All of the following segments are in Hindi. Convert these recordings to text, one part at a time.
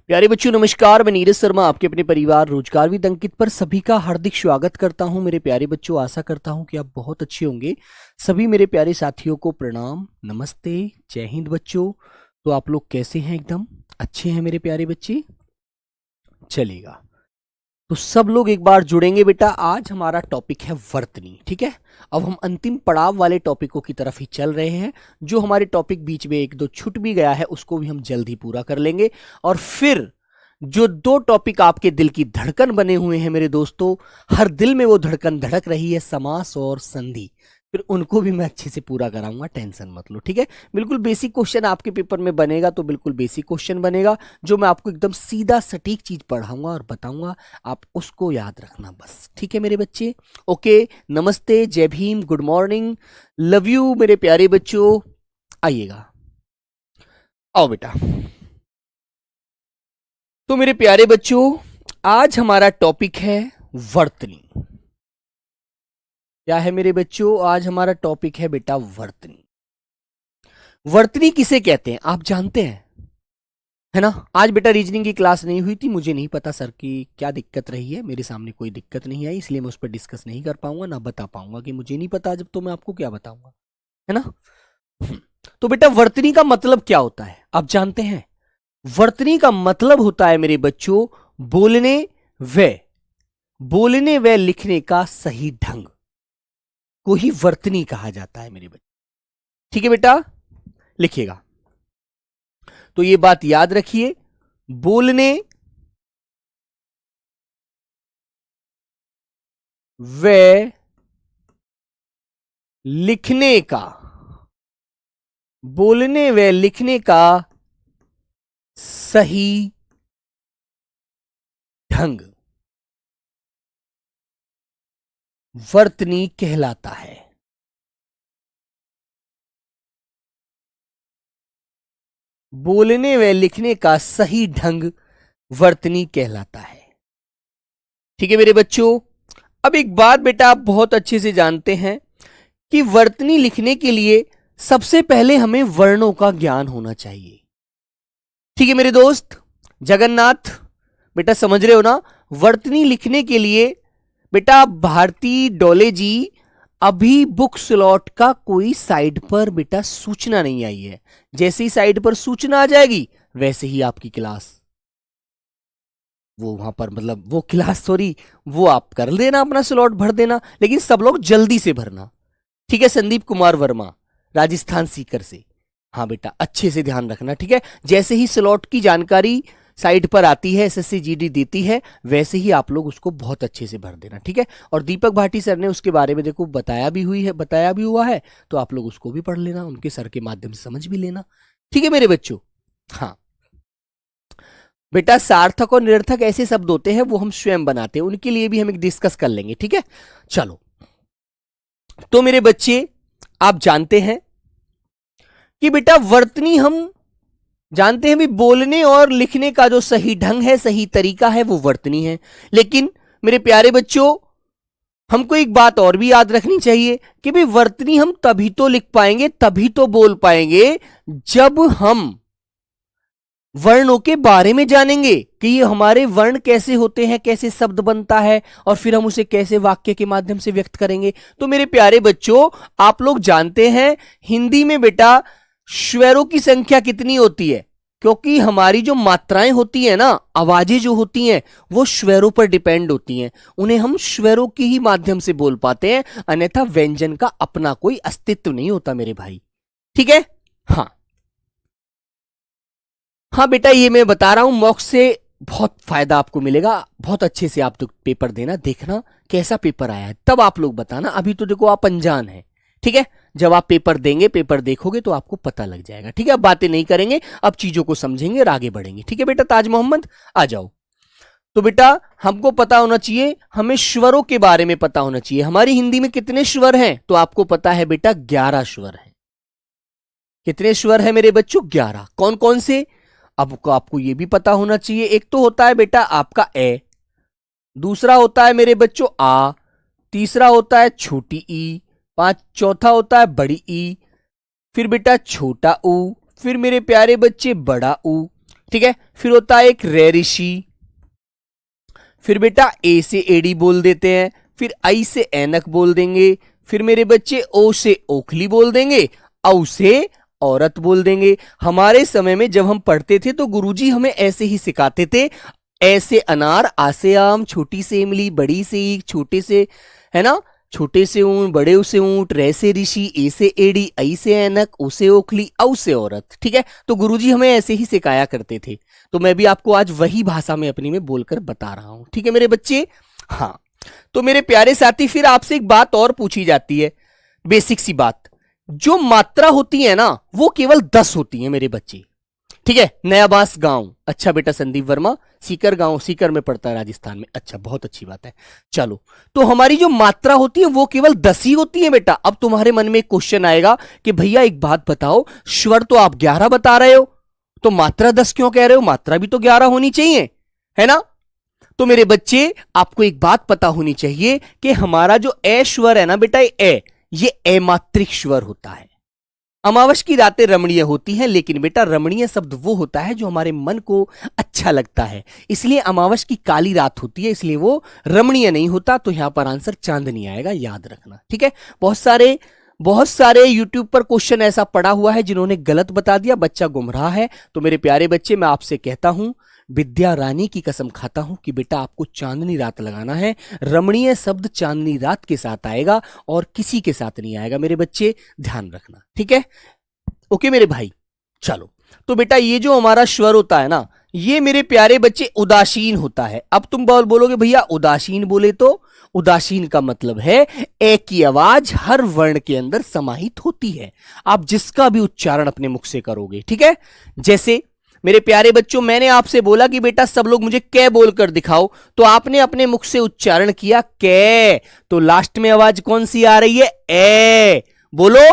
प्यारे बच्चों नमस्कार। मैं नीरज शर्मा आपके अपने परिवार रोजगार विद अंकित पर सभी का हार्दिक स्वागत करता हूं। मेरे प्यारे बच्चों, आशा करता हूं कि आप बहुत अच्छे होंगे। सभी मेरे प्यारे साथियों को प्रणाम, नमस्ते, जय हिंद बच्चों। तो आप लोग कैसे हैं? एकदम अच्छे हैं मेरे प्यारे बच्चे? चलेगा। तो सब लोग एक बार जुड़ेंगे बेटा। आज हमारा टॉपिक है वर्तनी। ठीक है, अब हम अंतिम पड़ाव वाले टॉपिकों की तरफ ही चल रहे हैं। जो हमारे टॉपिक बीच में एक दो छूट भी गया है उसको भी हम जल्द ही पूरा कर लेंगे। और फिर जो दो टॉपिक आपके दिल की धड़कन बने हुए हैं मेरे दोस्तों, हर दिल में वो धड़कन धड़क रही है, समास और संधि, फिर उनको भी मैं अच्छे से पूरा कराऊंगा, टेंशन मत लो। ठीक है, बिल्कुल बेसिक क्वेश्चन आपके पेपर में बनेगा, तो बिल्कुल बेसिक क्वेश्चन बनेगा जो मैं आपको एकदम सीधा सटीक चीज पढ़ाऊंगा और बताऊंगा, आप उसको याद रखना बस। ठीक है मेरे बच्चे? ओके, नमस्ते, जय Bhim, good morning, love you मेरे प्यारे बच्चों। आइएगा, आओ बेटा। तो मेरे प्यारे बच्चों, आज हमारा टॉपिक है वर्तनी। क्या है मेरे बच्चों? आज हमारा टॉपिक है बेटा वर्तनी। वर्तनी किसे कहते हैं आप जानते हैं, है ना? आज बेटा रीजनिंग की क्लास नहीं हुई थी, मुझे नहीं पता सर की क्या दिक्कत रही है। मेरे सामने कोई दिक्कत नहीं आई, इसलिए मैं उस पर डिस्कस नहीं कर पाऊंगा, ना बता पाऊंगा कि मुझे नहीं पता। जब तो मैं आपको क्या बताऊंगा, है ना? तो बेटा वर्तनी का मतलब क्या होता है आप जानते हैं? वर्तनी का मतलब होता है मेरे बच्चों व बोलने व लिखने का सही ढंग को ही वर्तनी कहा जाता है मेरे बच्चे। ठीक है बेटा, लिखिएगा। तो ये बात याद रखिए, बोलने व लिखने का, बोलने व लिखने का सही ढंग वर्तनी कहलाता है। बोलने व लिखने का सही ढंग वर्तनी कहलाता है। ठीक है मेरे बच्चों, अब एक बात बेटा आप बहुत अच्छे से जानते हैं कि वर्तनी लिखने के लिए सबसे पहले हमें वर्णों का ज्ञान होना चाहिए। ठीक है मेरे दोस्त जगन्नाथ, बेटा समझ रहे हो ना? वर्तनी लिखने के लिए बेटा भारती डोले जी, अभी बुक स्लॉट का कोई साइट पर बेटा सूचना नहीं आई है। जैसे ही साइट पर सूचना आ जाएगी वैसे ही आपकी क्लास, वो वहां पर मतलब वो क्लास सॉरी, वो आप कर लेना, अपना स्लॉट भर देना, लेकिन सब लोग जल्दी से भरना। ठीक है? संदीप कुमार वर्मा, राजस्थान सीकर से। हाँ बेटा, अच्छे से ध्यान रखना। ठीक है, जैसे ही स्लॉट की जानकारी साइट पर आती है, एसएससी जीडी देती है, वैसे ही आप लोग उसको बहुत अच्छे से भर देना। ठीक है, और दीपक भाटी सर ने उसके बारे में देखो बताया भी हुई है, बताया भी हुआ है, तो आप लोग उसको भी पढ़ लेना, उनके सर के माध्यम से समझ भी लेना। ठीक है मेरे बच्चों? हाँ बेटा, सार्थक और निरर्थक ऐसे शब्द होते हैं वो हम स्वयं बनाते हैं, उनके लिए भी हम एक डिस्कस कर लेंगे। ठीक है, चलो। तो मेरे बच्चे आप जानते हैं कि बेटा वर्तनी हम जानते हैं भी, बोलने और लिखने का जो सही ढंग है, सही तरीका है, वो वर्तनी है। लेकिन मेरे प्यारे बच्चों, हमको एक बात और भी याद रखनी चाहिए कि भाई वर्तनी हम तभी तो लिख पाएंगे, तभी तो बोल पाएंगे, जब हम वर्णों के बारे में जानेंगे कि ये हमारे वर्ण कैसे होते हैं, कैसे शब्द बनता है, और फिर हम उसे कैसे वाक्य के माध्यम से व्यक्त करेंगे। तो मेरे प्यारे बच्चों, आप लोग जानते हैं हिंदी में बेटा स्वरों की संख्या कितनी होती है? क्योंकि हमारी जो मात्राएं होती है ना, आवाजें जो होती हैं, वो स्वरों पर डिपेंड होती हैं। उन्हें हम स्वरों के ही माध्यम से बोल पाते हैं, अन्यथा व्यंजन का अपना कोई अस्तित्व नहीं होता मेरे भाई। ठीक है? हाँ हाँ बेटा, ये मैं बता रहा हूं, मॉक्स से बहुत फायदा आपको मिलेगा। बहुत अच्छे से आप तो पेपर देना, देखना कैसा पेपर आया है, तब आप लोग बताना। अभी तो देखो आप अनजान हैं। ठीक है, जब आप पेपर देंगे, पेपर देखोगे तो आपको पता लग जाएगा। ठीक है, अब बातें नहीं करेंगे, अब चीजों को समझेंगे और आगे बढ़ेंगे। ठीक है बेटा? ताज मोहम्मद आ जाओ। तो बेटा हमको पता होना चाहिए, हमें स्वरों के बारे में पता होना चाहिए। हमारी हिंदी में कितने स्वर हैं? तो आपको पता है बेटा 11 स्वर हैं। कितने स्वर है मेरे बच्चों? 11। कौन कौन से? अब आपको यह भी पता होना चाहिए, एक तो होता है बेटा आपका ए, दूसरा होता है मेरे बच्चों आ, तीसरा होता है छोटी ई, चौथा होता है बड़ी ई, फिर बेटा छोटा ऊ, फिर मेरे प्यारे बच्चे बड़ा ऊ, ठीक है। फिर होता है एक रे ऋषि, फिर बेटा ए से एडी बोल देते हैं, फिर आई से ऐनक बोल देंगे, फिर मेरे बच्चे ओ से ओखली बोल देंगे, औ से औरत बोल देंगे। हमारे समय में जब हम पढ़ते थे तो गुरुजी हमें ऐसे ही सिखाते थे, ऐसे अनार, आ से आम, छोटी से इमली, बड़ी से ईख, छोटे से, है ना, छोटे से ऊंट, बड़े से ऊंट, रे से ऋषि, ए से एड़ी, आई से ऐनक, ओ से ओखली, औ से औरत। ठीक है, तो गुरुजी हमें ऐसे ही सिखाया करते थे, तो मैं भी आपको आज वही भाषा में अपनी में बोलकर बता रहा हूं। ठीक है मेरे बच्चे। हाँ, तो मेरे प्यारे साथी, फिर आपसे एक बात और पूछी जाती है, बेसिक सी बात, जो मात्रा होती है ना वो केवल 10 होती है मेरे बच्चे। ठीक है, नया बांस गांव, अच्छा बेटा संदीप वर्मा, सीकर गांव, सीकर में पड़ता है राजस्थान में, अच्छा बहुत अच्छी बात है। चलो, तो हमारी जो मात्रा होती है वो केवल 10 ही होती है बेटा। अब तुम्हारे मन में एक क्वेश्चन आएगा कि भैया एक बात बताओ, स्वर तो आप 11 बता रहे हो, तो मात्रा 10 क्यों कह रहे हो? मात्रा भी तो 11 होनी चाहिए, है ना। तो मेरे बच्चे, आपको एक बात पता होनी चाहिए कि हमारा जो ए स्वर है ना बेटा, ये अमात्रिक स्वर होता है। अमावस की रातें रमणीय होती हैं, लेकिन बेटा रमणीय शब्द वो होता है जो हमारे मन को अच्छा लगता है, इसलिए अमावस की काली रात होती है, इसलिए वो रमणीय नहीं होता। तो यहां पर आंसर चांदनी आएगा, याद रखना। ठीक है, बहुत सारे YouTube पर क्वेश्चन ऐसा पड़ा हुआ है जिन्होंने गलत बता दिया, बच्चा गुमराह है। तो मेरे प्यारे बच्चे, मैं आपसे कहता हूं, विद्या रानी की कसम खाता हूं कि बेटा आपको चांदनी रात लगाना है। रमणीय शब्द चांदनी रात के साथ आएगा और किसी के साथ नहीं आएगा मेरे बच्चे, ध्यान रखना। ठीक है, ओके मेरे भाई। चलो, तो बेटा ये जो हमारा स्वर होता है ना, ये मेरे प्यारे बच्चे उदासीन होता है। अब तुम बोलोगे भैया उदासीन बोले तो, उदासीन का मतलब है ए की आवाज हर वर्ण के अंदर समाहित होती है, आप जिसका भी उच्चारण अपने मुख से करोगे। ठीक है, जैसे मेरे प्यारे बच्चों, मैंने आपसे बोला कि बेटा सब लोग मुझे कै बोलकर दिखाओ, तो आपने अपने मुख से उच्चारण किया कै, तो लास्ट में आवाज कौन सी आ रही है? ए। बोलो,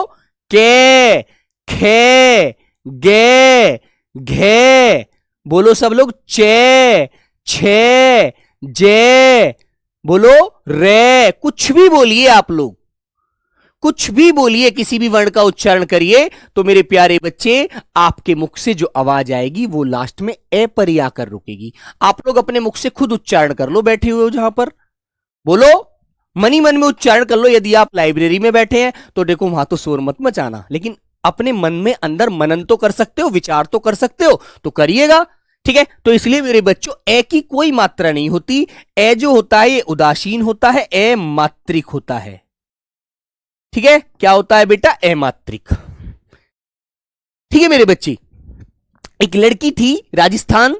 कै, खे, गे, घे। बोलो सब लोग, चे, छे, जे। बोलो, रे। कुछ भी बोलिए आप लोग, कुछ भी बोलिए, किसी भी वर्ण का उच्चारण करिए, तो मेरे प्यारे बच्चे आपके मुख से जो आवाज आएगी वो लास्ट में ए पर ही आकर रुकेगी। आप लोग अपने मुख से खुद उच्चारण कर लो, बैठे हुए हो जहां पर, बोलो, मनी मन में उच्चारण कर लो। यदि आप लाइब्रेरी में बैठे हैं तो देखो वहां तो शोर मत मचाना, लेकिन अपने मन में अंदर मनन तो कर सकते हो, विचार तो कर सकते हो, तो करिएगा। ठीक है, तो इसलिए मेरे बच्चों ए की कोई मात्रा नहीं होती, ए जो होता है ये उदासीन होता है, ए मात्रिक होता है। ठीक है, क्या होता है बेटा? अमात्रिक। ठीक है मेरे बच्चे, एक लड़की थी राजस्थान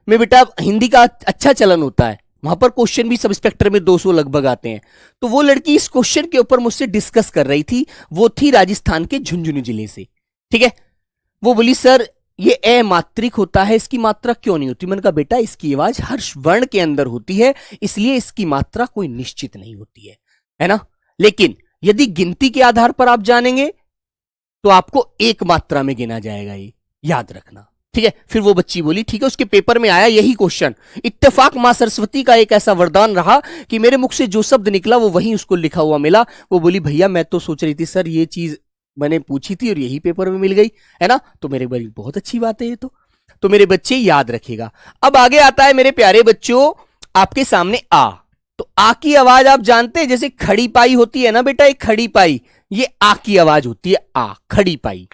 में बेटा, हिंदी का अच्छा चलन होता है, वहां पर क्वेश्चन भी सब इंस्पेक्टर में 200 लगभग आते हैं। तो वो लड़की इस क्वेश्चन के ऊपर मुझसे डिस्कस कर रही थी, वो थी राजस्थान के झुंझुनू जिले से। ठीक है, वो बोली सर ये अमात्रिक होता है, इसकी मात्रा क्यों नहीं होती? मैंने कहा बेटा इसकी आवाज हर वर्ण के अंदर होती है, इसलिए इसकी मात्रा कोई निश्चित नहीं होती है ना। लेकिन यदि गिनती के आधार पर आप जानेंगे तो आपको एक मात्रा में गिना जाएगा, ये याद रखना। ठीक है, फिर वो बच्ची बोली ठीक है, उसके पेपर में आया यही क्वेश्चन। इत्तेफाक मां सरस्वती का एक ऐसा वरदान रहा कि मेरे मुख से जो शब्द निकला वो वही उसको लिखा हुआ मिला। वो बोली भैया मैं तो सोच रही थी सर ये चीज मैंने पूछी थी और यही पेपर में मिल गई, है ना। तो मेरे भाई बहुत अच्छी बात है ये तो मेरे बच्चे याद रखिएगा। अब आगे आता है मेरे प्यारे बच्चों आपके सामने आ। तो आ की आवाज आप जानते हैं, जैसे खड़ी पाई होती है ना बेटा, एक खड़ी पाई, ये आ की आवाज होती है, आ, खड़ी पाई।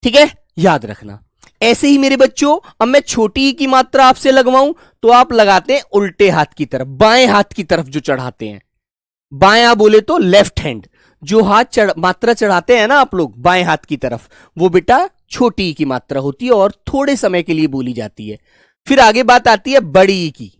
ठीक है, याद रखना। ऐसे ही मेरे बच्चों, अब मैं छोटी की मात्रा आपसे लगवाऊं तो आप लगाते हैं उल्टे हाथ की तरफ, बाएं हाथ की तरफ जो चढ़ाते हैं, बायां बोले तो लेफ्ट हैंड, जो हाथ मात्रा चढ़ाते हैं ना आप लोग बाएं हाथ की तरफ, वो बेटा छोटी की मात्रा होती है और थोड़े समय के लिए बोली जाती है। फिर आगे बात आती है बड़ी की।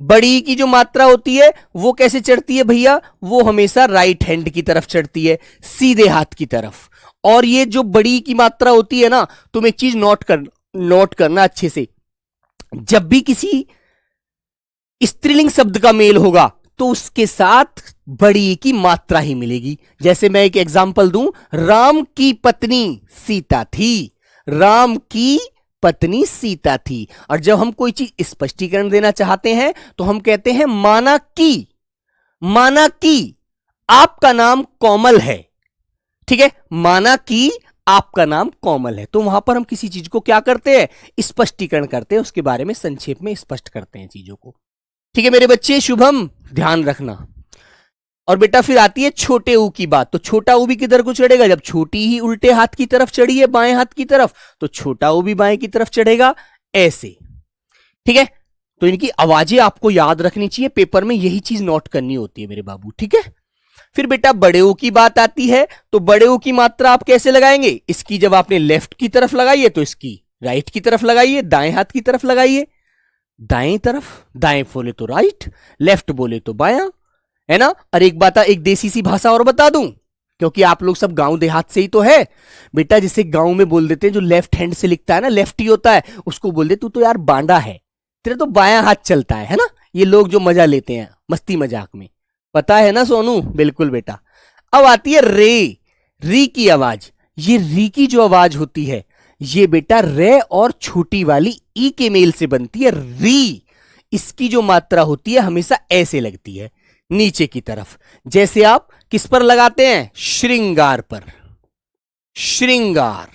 बड़ी की जो मात्रा होती है वो कैसे चढ़ती है भैया? वो हमेशा राइट हैंड की तरफ चढ़ती है, सीधे हाथ की तरफ। और ये जो बड़ी की मात्रा होती है ना, तुम एक चीज नोट करना अच्छे से, जब भी किसी स्त्रीलिंग शब्द का मेल होगा तो उसके साथ बड़ी की मात्रा ही मिलेगी। जैसे मैं एक एग्जांपल दूं, राम की पत्नी सीता थी, राम की पत्नी सीता थी। और जब हम कोई चीज स्पष्टीकरण देना चाहते हैं तो हम कहते हैं माना कि आपका नाम कोमल है। ठीक है, माना कि आपका नाम कोमल है, तो वहां पर हम किसी चीज को क्या करते हैं, स्पष्टीकरण करते हैं, उसके बारे में संक्षेप में स्पष्ट करते हैं चीजों को। ठीक है मेरे बच्चे, शुभम ध्यान रखना। और बेटा फिर आती है छोटे ऊ की बात। तो छोटा ऊ भी किधर को चढ़ेगा, जब छोटी ही उल्टे हाथ की तरफ चढ़ी है, बाएं हाथ की तरफ, तो छोटा ऊ भी बाएं की तरफ चढ़ेगा, ऐसे। ठीक है, तो इनकी आवाजें आपको याद रखनी चाहिए, पेपर में यही चीज नोट करनी होती है मेरे बाबू। ठीक है, फिर बेटा बड़े ऊ की बात आती है। तो बड़े ऊ की मात्रा आप कैसे लगाएंगे, इसकी जब आपने लेफ्ट की तरफ लगाई है तो इसकी राइट की तरफ लगाइए, दाएं हाथ की तरफ लगाइए, दाएं तरफ, दाएं बोले तो राइट, लेफ्ट बोले तो बायां, है ना। और एक बात, एक देसी सी भाषा और बता दूं, क्योंकि आप लोग सब गांव देहात से ही तो है बेटा, जिसे गांव में बोल देते हैं, जो लेफ्ट हैंड से लिखता है ना, लेफ्ट ही होता है, उसको बोल दे तू तो यार बांडा है, तेरे तो बायां हाथ चलता है ना। ये लोग जो मजा लेते हैं मस्ती मजाक में, पता है ना सोनू, बिल्कुल बेटा। अब आती है रे, री की आवाज। ये री की जो आवाज होती है, ये बेटा रे और छोटी वाली ई के मेल से बनती है, री। इसकी जो मात्रा होती है हमेशा ऐसे लगती है, नीचे की तरफ, जैसे आप किस पर लगाते हैं, श्रृंगार पर, श्रृंगार।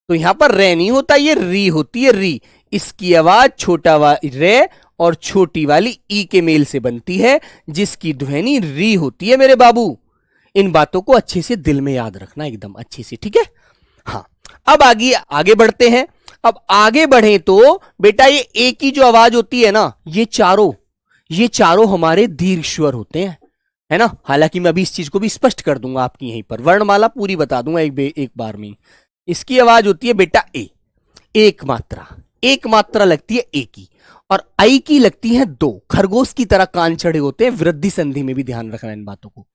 तो यहां पर रे नहीं होता, ये री होती है, री। इसकी आवाज छोटा रे और छोटी वाली ई के मेल से बनती है, जिसकी ध्वनि री होती है मेरे बाबू। इन बातों को अच्छे से दिल में याद रखना, एकदम अच्छे से, ठीक है। हाँ, अब आगे बढ़ते हैं। अब आगे बढ़े तो बेटा ये ए की जो आवाज होती है ना, ये चारों हमारे दीर्घ स्वर होते हैं, है ना। हालांकि मैं अभी इस चीज को भी स्पष्ट कर दूंगा आपकी यहीं पर, वर्णमाला पूरी बता दूंगा एक बार में। इसकी आवाज होती है बेटा ए, एक मात्रा लगती है ए की, और आई की लगती है दो। खरगोश की तरह कान चढ़े होते हैं, वृद्धि संधि में भी ध्यान रखना इन बातों को।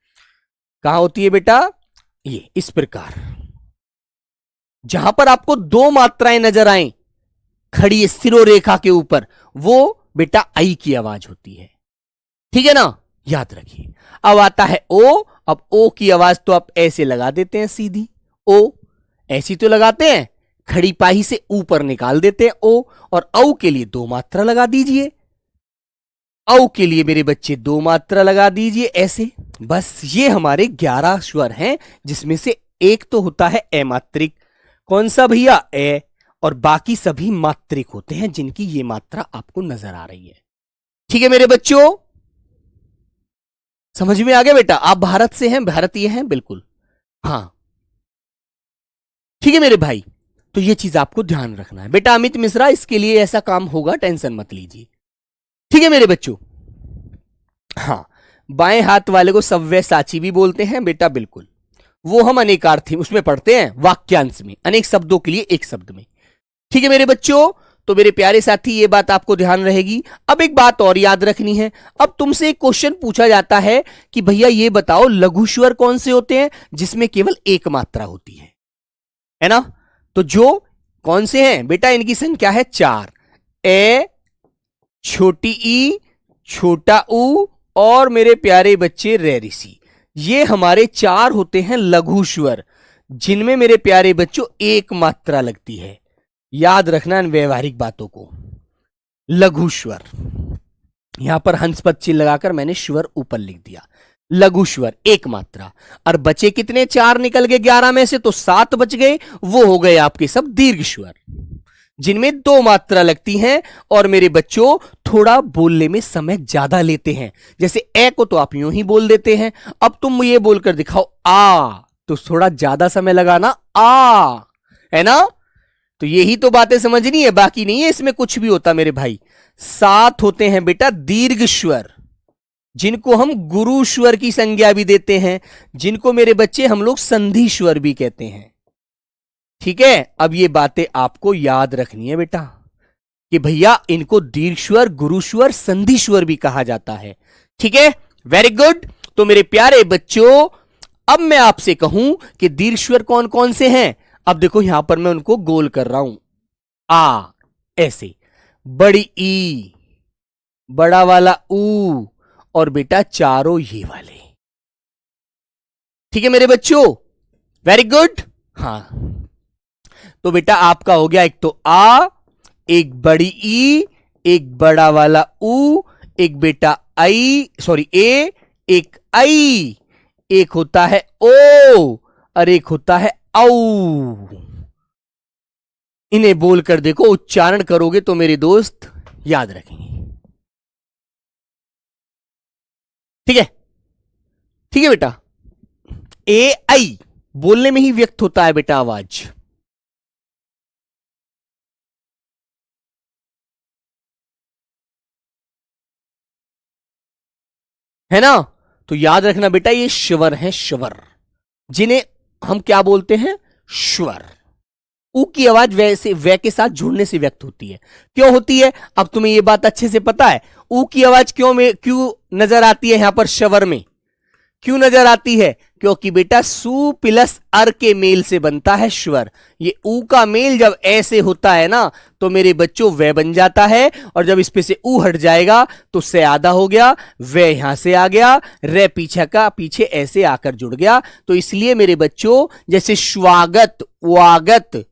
कहां होती है बेटा, ये इस प्रकार, जहां पर आपको दो मात्राएं नजर आए खड़ी शिरोरेखा के ऊपर, वो बेटा आई की आवाज होती है, ठीक है ना, याद रखिए। अब आता है ओ। अब ओ की आवाज तो आप ऐसे लगा देते हैं सीधी, ओ ऐसी तो लगाते हैं, खड़ी पाही से ऊपर निकाल देते हैं ओ। और औ के लिए दो मात्रा लगा दीजिए, औ के लिए मेरे बच्चे दो मात्रा लगा दीजिए ऐसे। बस ये हमारे 11 स्वर हैं, जिसमें से एक तो होता है अमात्रिक। कौन सा भैया, ए। और बाकी सभी मात्रिक होते हैं, जिनकी ये मात्रा आपको नजर आ रही है। ठीक है मेरे बच्चों, समझ में आ गया बेटा। आप भारत से हैं, भारतीय हैं, बिल्कुल, हाँ ठीक है मेरे भाई। तो ये चीज आपको ध्यान रखना है बेटा। अमित मिश्रा, इसके लिए ऐसा काम होगा, टेंशन मत लीजिए, ठीक है मेरे बच्चों। हाँ, बाएं हाथ वाले को सव्यसाची भी बोलते हैं बेटा, बिल्कुल। वो हम अनेकार्थी उसमें पढ़ते हैं, वाक्यांश में, अनेक शब्दों के लिए एक शब्द में, ठीक है मेरे बच्चों। तो मेरे प्यारे साथी, ये बात आपको ध्यान रहेगी। अब एक बात और याद रखनी है। अब तुमसे एक क्वेश्चन पूछा जाता है कि भैया ये बताओ, लघु स्वर कौन से होते हैं जिसमें केवल एक मात्रा होती है ना। तो जो कौन से हैं बेटा, इनकी संख्या है 4, ए, छोटी ई, छोटा ऊ, और मेरे प्यारे बच्चे रे ऋषि। ये हमारे 4 होते हैं लघु स्वर, जिनमें मेरे प्यारे बच्चों एक मात्रा लगती है। याद रखना इन व्यवहारिक बातों को। लघु स्वर, यहां पर हंस पद चिन्ह लगाकर मैंने स्वर ऊपर लिख दिया, लघु स्वर एक मात्रा। और बचे कितने, 4 निकल गए 11 में से, तो 7 बच गए, वो हो गए आपके सब दीर्घ स्वर, जिनमें 2 मात्रा लगती हैं। और मेरे बच्चों, थोड़ा बोलने में समय ज्यादा लेते हैं। जैसे ए को तो आप यूं ही बोल देते हैं, अब तुम ये बोलकर दिखाओ आ, तो थोड़ा ज्यादा समय लगाना, आ, है ना। तो यही तो बातें समझनी है, बाकी नहीं है इसमें कुछ भी होता मेरे भाई। 7 होते हैं बेटा दीर्घ स्वर, जिनको हम गुरु स्वर की संज्ञा भी देते हैं, जिनको मेरे बच्चे हम लोग संधि स्वर भी कहते हैं, ठीक है। अब ये बातें आपको याद रखनी है बेटा, कि भैया इनको दीर्घ स्वर, गुरु स्वर, संधि स्वर भी कहा जाता है, ठीक है। Very good. तो मेरे प्यारे बच्चों, अब मैं आपसे कहूं कि दीर्घ स्वर कौन कौन से हैं। अब देखो यहां पर मैं उनको गोल कर रहा हूं, आ ऐसे, बड़ी ई, बड़ा वाला ऊ, और बेटा चारों ये वाले, ठीक है मेरे बच्चों। Very good. हाँ, तो बेटा आपका हो गया, एक तो आ, एक बड़ी ई, एक बड़ा वाला ऊ, एक बेटा आई, सॉरी ए, एक आई, एक होता है ओ, और एक होता है औ। इन्हें बोलकर देखो, उच्चारण करोगे तो मेरे दोस्त याद रखेंगे। ठीक है, ठीक है बेटा। ए आई बोलने में ही व्यक्त होता है बेटा आवाज। है ना? तो याद रखना बेटा, ये श्वर है, श्वर, जिन्हें हम क्या बोलते हैं? श्वर। ऊ की आवाज वैसे वे के साथ जुड़ने से व्यक्त होती है। क्यों होती है? अब तुम्हें यह बात अच्छे से पता है। ऊ की आवाज क्यों नजर आती है यहां पर श्वर में? क्यों नजर आती है? क्योंकि बेटा सु प्लस अर के मेल से बनता है श्वर। ये ऊ का मेल जब ऐसे होता है ना, तो मेरे बच्चों वे बन जाता है, और जब इस पे से ऊ हट जाएगा तो से आधा हो गया, वे यहां से आ गया, रे पीछे का पीछे ऐसे आकर जुड़ गया। तो इसलिए मेरे बच्चों, जैसे स्वागत, वागत,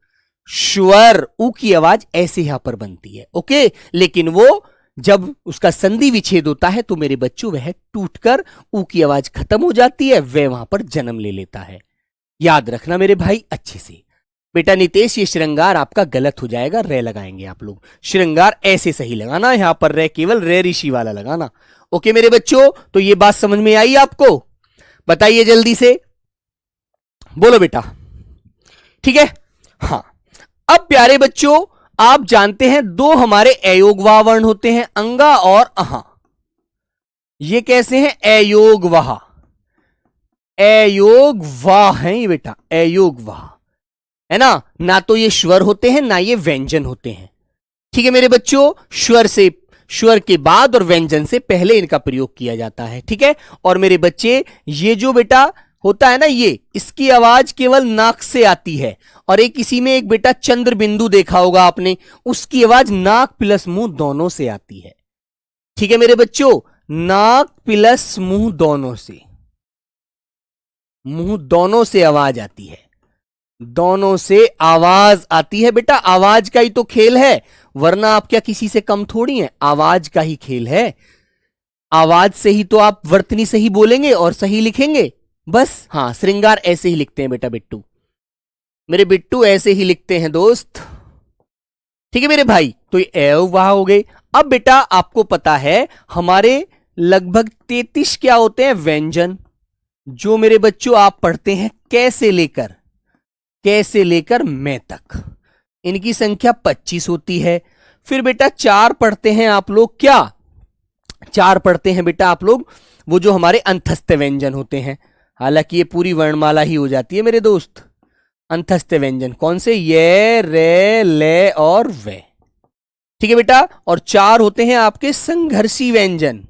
श्वर, ऊ की आवाज ऐसे यहां पर बनती है। ओके, लेकिन वो जब उसका संधि विच्छेद होता है तो मेरे बच्चों वह टूटकर ऊ की आवाज खत्म हो जाती है, वह वहां पर जन्म ले लेता है। याद रखना मेरे भाई अच्छे से। बेटा नितेश, ये श्रृंगार आपका गलत हो जाएगा, रे लगाएंगे आप लोग। श्रृंगार ऐसे सही लगाना, यहां पर रे केवल रे ऋषि वाला लगाना। ओके मेरे बच्चों, तो ये बात समझ में आई आपको? बताइए जल्दी से, बोलो बेटा। ठीक है, हाँ। अब प्यारे बच्चों, आप जानते हैं दो हमारे अयोगवाह वर्ण होते हैं, अंगा और अहा। ये कैसे हैं? अयोगवाह, अयोगवाह है ये बेटा, अयोगवाह है ना। ना तो ये स्वर होते हैं, ना ये व्यंजन होते हैं। ठीक है मेरे बच्चों, स्वर के बाद और व्यंजन से पहले इनका प्रयोग किया जाता है। ठीक है, और मेरे बच्चे, ये जो बेटा होता है ना, ये इसकी आवाज केवल नाक से आती है, और एक इसी में एक बेटा चंद्र बिंदु देखा होगा आपने, उसकी आवाज नाक प्लस मुंह दोनों से आती है। ठीक है मेरे बच्चों, नाक प्लस मुंह दोनों से, मुंह दोनों से आवाज आती है, दोनों से आवाज आती है। बेटा आवाज का ही तो खेल है, वरना आप क्या किसी से कम थोड़ी हैं, आवाज का ही खेल है। आवाज से ही तो आप वर्तनी सही बोलेंगे और सही लिखेंगे, बस। हाँ, श्रृंगार ऐसे ही लिखते हैं बेटा, बिट्टू मेरे बिट्टू ऐसे ही लिखते हैं दोस्त। ठीक है मेरे भाई, तो ये अयोगवाह हो गए। अब बेटा आपको पता है हमारे लगभग 33 क्या होते हैं? व्यंजन, जो मेरे बच्चों आप पढ़ते हैं कैसे लेकर मैं तक। इनकी संख्या 25 होती है। फिर बेटा 4 पढ़ते हैं आप लोग, क्या 4 पढ़ते हैं बेटा आप लोग? वो जो हमारे अंतस्थ व्यंजन होते हैं, हालांकि ये पूरी वर्णमाला ही हो जाती है मेरे दोस्त। अंतस्थ व्यंजन कौन से? ये, रे, ले और वे। ठीक है बेटा, और 4 होते हैं आपके संघर्षी व्यंजन,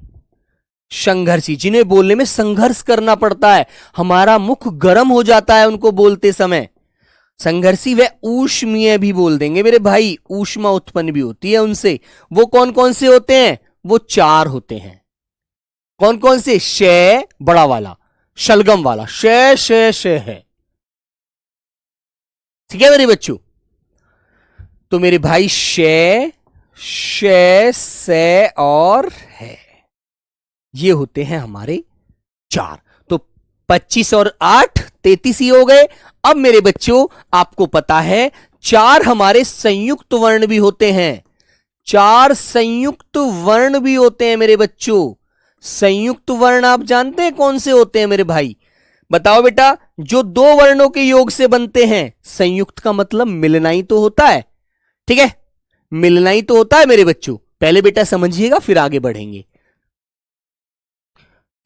संघर्षी, जिन्हें बोलने में संघर्ष करना पड़ता है, हमारा मुख गर्म हो जाता है उनको बोलते समय। संघर्षी व ऊष्मीय भी बोल देंगे मेरे भाई, ऊष्मा उत्पन्न भी होती है उनसे। वो कौन कौन से होते हैं? वो 4 होते हैं। कौन कौन से? शे बड़ा वाला, शलगम वाला, शे है। ठीक है मेरे बच्चों, तो मेरे भाई शे, से और है, ये होते हैं हमारे 4। तो 25 और 8 33 ही हो गए। अब मेरे बच्चों आपको पता है 4 हमारे संयुक्त वर्ण भी होते हैं, 4 संयुक्त वर्ण भी होते हैं मेरे बच्चों। संयुक्त वर्ण आप जानते हैं कौन से होते हैं मेरे भाई? बताओ बेटा, जो 2 वर्णों के योग से बनते हैं। संयुक्त का मतलब मिलना ही तो होता है। ठीक है, मिलना ही तो होता है मेरे बच्चों। पहले बेटा समझिएगा, फिर आगे बढ़ेंगे,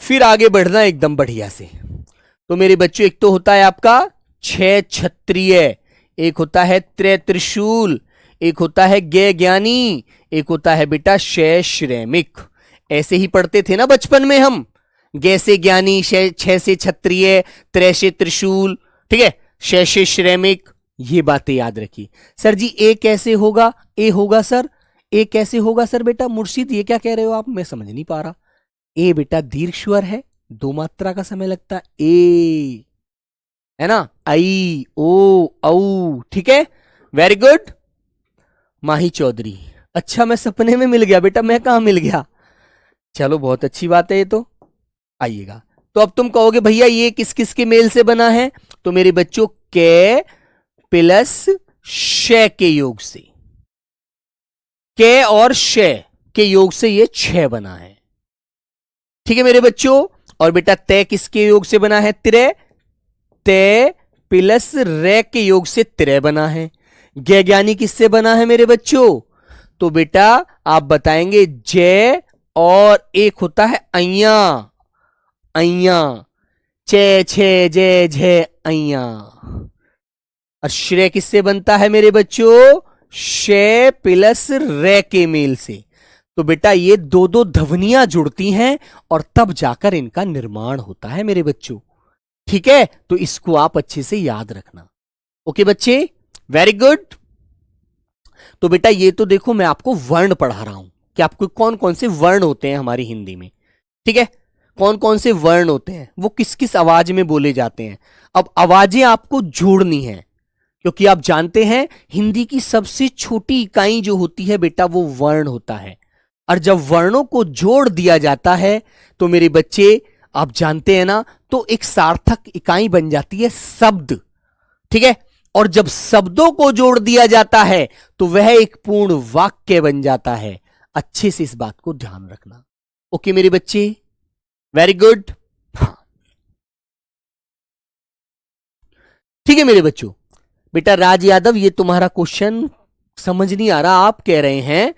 फिर आगे बढ़ना एकदम बढ़िया से। तो मेरे बच्चों, एक तो होता है आपका 6 क्षत्रिय, एक होता है त्रय त्रिशूल, एक होता है गे ज्ञानी, एक होता है बेटा शय श्रैमिक। ऐसे ही पढ़ते थे ना बचपन में हम, गे से ज्ञानी, 6 से क्षत्रिय, त्रय से त्रिशूल, ठीक है, शय से श्रैमिक। ये बातें याद रखिए। सर जी ए कैसे होगा? ए होगा सर, ए कैसे होगा सर? बेटा मुर्शिद ये क्या कह रहे हो आप, मैं समझ नहीं पा रहा। ए बेटा दीर्घ स्वर है, 2 मात्रा का समय लगता है, ए है ना, आई, ओ, औ। ठीक है, वेरी गुड माही चौधरी। अच्छा मैं सपने में मिल गया बेटा, मैं कहां मिल गया? चलो बहुत अच्छी बात है ये तो। आइएगा, तो अब तुम कहोगे भैया ये किस किस के मेल से बना है? तो मेरे बच्चों के प्लस शे के योग से, के और शे के योग से ये 6 बना है। ठीक है मेरे बच्चों। और बेटा तय किसके योग से बना है? तिरे। तय प्लस रे के योग से तिरे बना है। ज्ञानी किससे बना है मेरे बच्चों? तो बेटा आप बताएंगे जय और एक होता है अय्या, अय्या, चे छे जय जय अय्या। और श्रेय किससे बनता है मेरे बच्चों? शे प्लस रे के मेल से। तो बेटा ये दो दो ध्वनियां जुड़ती हैं और तब जाकर इनका निर्माण होता है मेरे बच्चों। ठीक है, तो इसको आप अच्छे से याद रखना। ओके बच्चे, वेरी गुड। तो बेटा ये तो देखो मैं आपको वर्ण पढ़ा रहा हूं कि आपको कौन कौन से वर्ण होते हैं हमारी हिंदी में। ठीक है, कौन कौन से वर्ण होते हैं, वो किस किस आवाज में बोले जाते हैं। अब आवाजें आपको जोड़नी है, क्योंकि आप जानते हैं हिंदी की सबसे छोटी इकाई जो होती है बेटा वो वर्ण होता है। और जब वर्णों को जोड़ दिया जाता है तो मेरे बच्चे आप जानते हैं ना, तो एक सार्थक इकाई बन जाती है शब्द। ठीक है, और जब शब्दों को जोड़ दिया जाता है तो वह एक पूर्ण वाक्य बन जाता है। अच्छे से इस बात को ध्यान रखना। ओके मेरे बच्चे, वेरी गुड। हाँ ठीक है मेरे बच्चों। बेटा राज यादव ये तुम्हारा क्वेश्चन समझ नहीं आ रहा। आप कह रहे हैं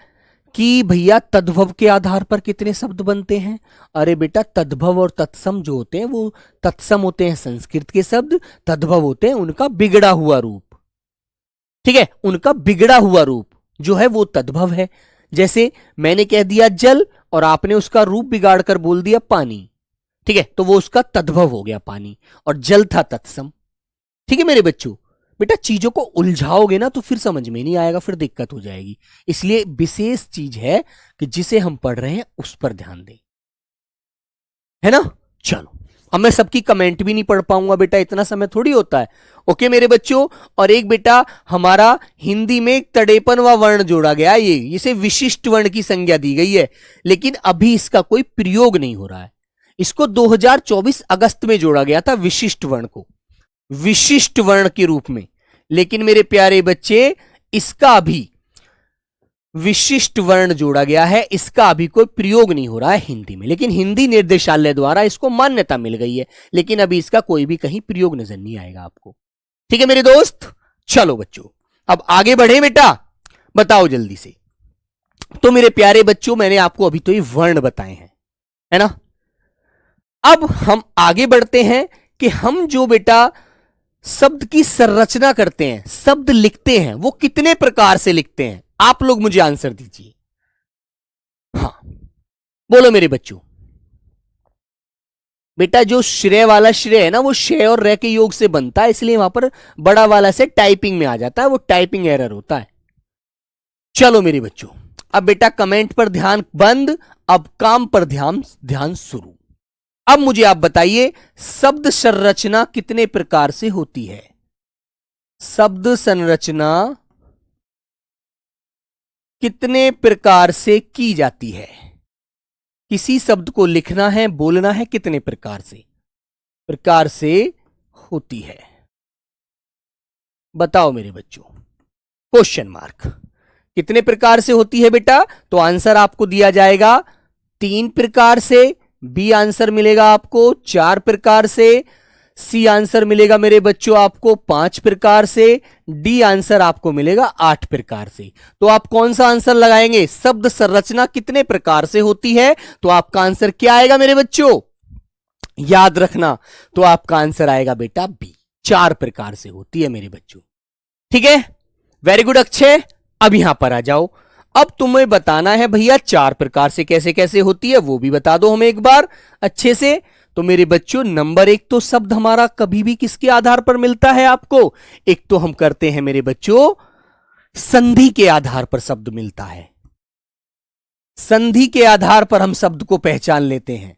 कि भैया तद्भव के आधार पर कितने शब्द बनते हैं। अरे बेटा तद्भव और तत्सम जो होते हैं वो तत्सम होते हैं संस्कृत के शब्द, तद्भव होते हैं उनका बिगड़ा हुआ रूप। ठीक है, उनका बिगड़ा हुआ रूप जो है वो तद्भव है। जैसे मैंने कह दिया जल और आपने उसका रूप बिगाड़ कर बोल दिया पानी। ठीक है, तो वो उसका तद्भव हो गया पानी, और जल था तत्सम। ठीक है मेरे बच्चों। बेटा चीजों को उलझाओगे ना तो फिर समझ में नहीं आएगा, फिर दिक्कत हो जाएगी। इसलिए विशेष चीज है कि जिसे हम पढ़ रहे हैं उस पर ध्यान दें, है ना। चलो, अब मैं सबकी कमेंट भी नहीं पढ़ पाऊंगा बेटा, इतना समय थोड़ी होता है। ओके मेरे बच्चों। और एक बेटा हमारा हिंदी में एक तड़ेपन व वर्ण जोड़ा गया, ये इसे विशिष्ट वर्ण की संज्ञा दी गई है, लेकिन अभी इसका कोई प्रयोग नहीं हो रहा है। इसको 2024 अगस्त में जोड़ा गया था विशिष्ट वर्ण को, विशिष्ट वर्ण के रूप में। लेकिन मेरे प्यारे बच्चे इसका अभी विशिष्ट वर्ण जोड़ा गया है, इसका अभी कोई प्रयोग नहीं हो रहा है हिंदी में। लेकिन हिंदी निर्देशालय द्वारा इसको मान्यता मिल गई है, लेकिन अभी इसका कोई भी कहीं प्रयोग नजर नहीं आएगा आपको। ठीक है मेरे दोस्त। चलो बच्चों अब आगे बढ़े बेटा, बताओ जल्दी से। तो मेरे प्यारे बच्चों मैंने आपको अभी तो ये वर्ण बताए हैं, है ना। अब हम आगे बढ़ते हैं कि हम जो बेटा शब्द की संरचना करते हैं, शब्द लिखते हैं, वो कितने प्रकार से लिखते हैं। आप लोग मुझे आंसर दीजिए। हाँ बोलो मेरे बच्चों। बेटा जो श्रेय वाला श्रेय है ना वो शे और रे के योग से बनता है, इसलिए वहां पर बड़ा वाला से टाइपिंग में आ जाता है, वो टाइपिंग एरर होता है। चलो मेरे बच्चों अब बेटा कमेंट पर ध्यान बंद, अब काम पर ध्यान शुरू। अब मुझे आप बताइए शब्द संरचना कितने प्रकार से होती है। शब्द संरचना कितने प्रकार से की जाती है। किसी शब्द को लिखना है, बोलना है, कितने प्रकार से होती है। बताओ मेरे बच्चों, क्वेश्चन मार्क। कितने प्रकार से होती है बेटा? तो आंसर आपको दिया जाएगा 3 प्रकार से, बी आंसर मिलेगा आपको 4 प्रकार से, सी आंसर मिलेगा मेरे बच्चों आपको 5 प्रकार से, डी आंसर आपको मिलेगा 8 प्रकार से। तो आप कौन सा आंसर लगाएंगे? शब्द संरचना कितने प्रकार से होती है, तो आपका आंसर क्या आएगा मेरे बच्चों? याद रखना, तो आपका आंसर आएगा बेटा बी, 4 प्रकार से होती है मेरे बच्चों। ठीक है, वेरी गुड अक्षय। अब यहां पर आ जाओ। अब तुम्हें बताना है भैया 4 प्रकार से कैसे कैसे होती है, वो भी बता दो हमें एक बार अच्छे से। तो मेरे बच्चों नंबर 1 तो शब्द हमारा कभी भी किसके आधार पर मिलता है आपको? एक तो हम करते हैं मेरे बच्चों संधि के आधार पर शब्द मिलता है। संधि के आधार पर हम शब्द को पहचान लेते हैं।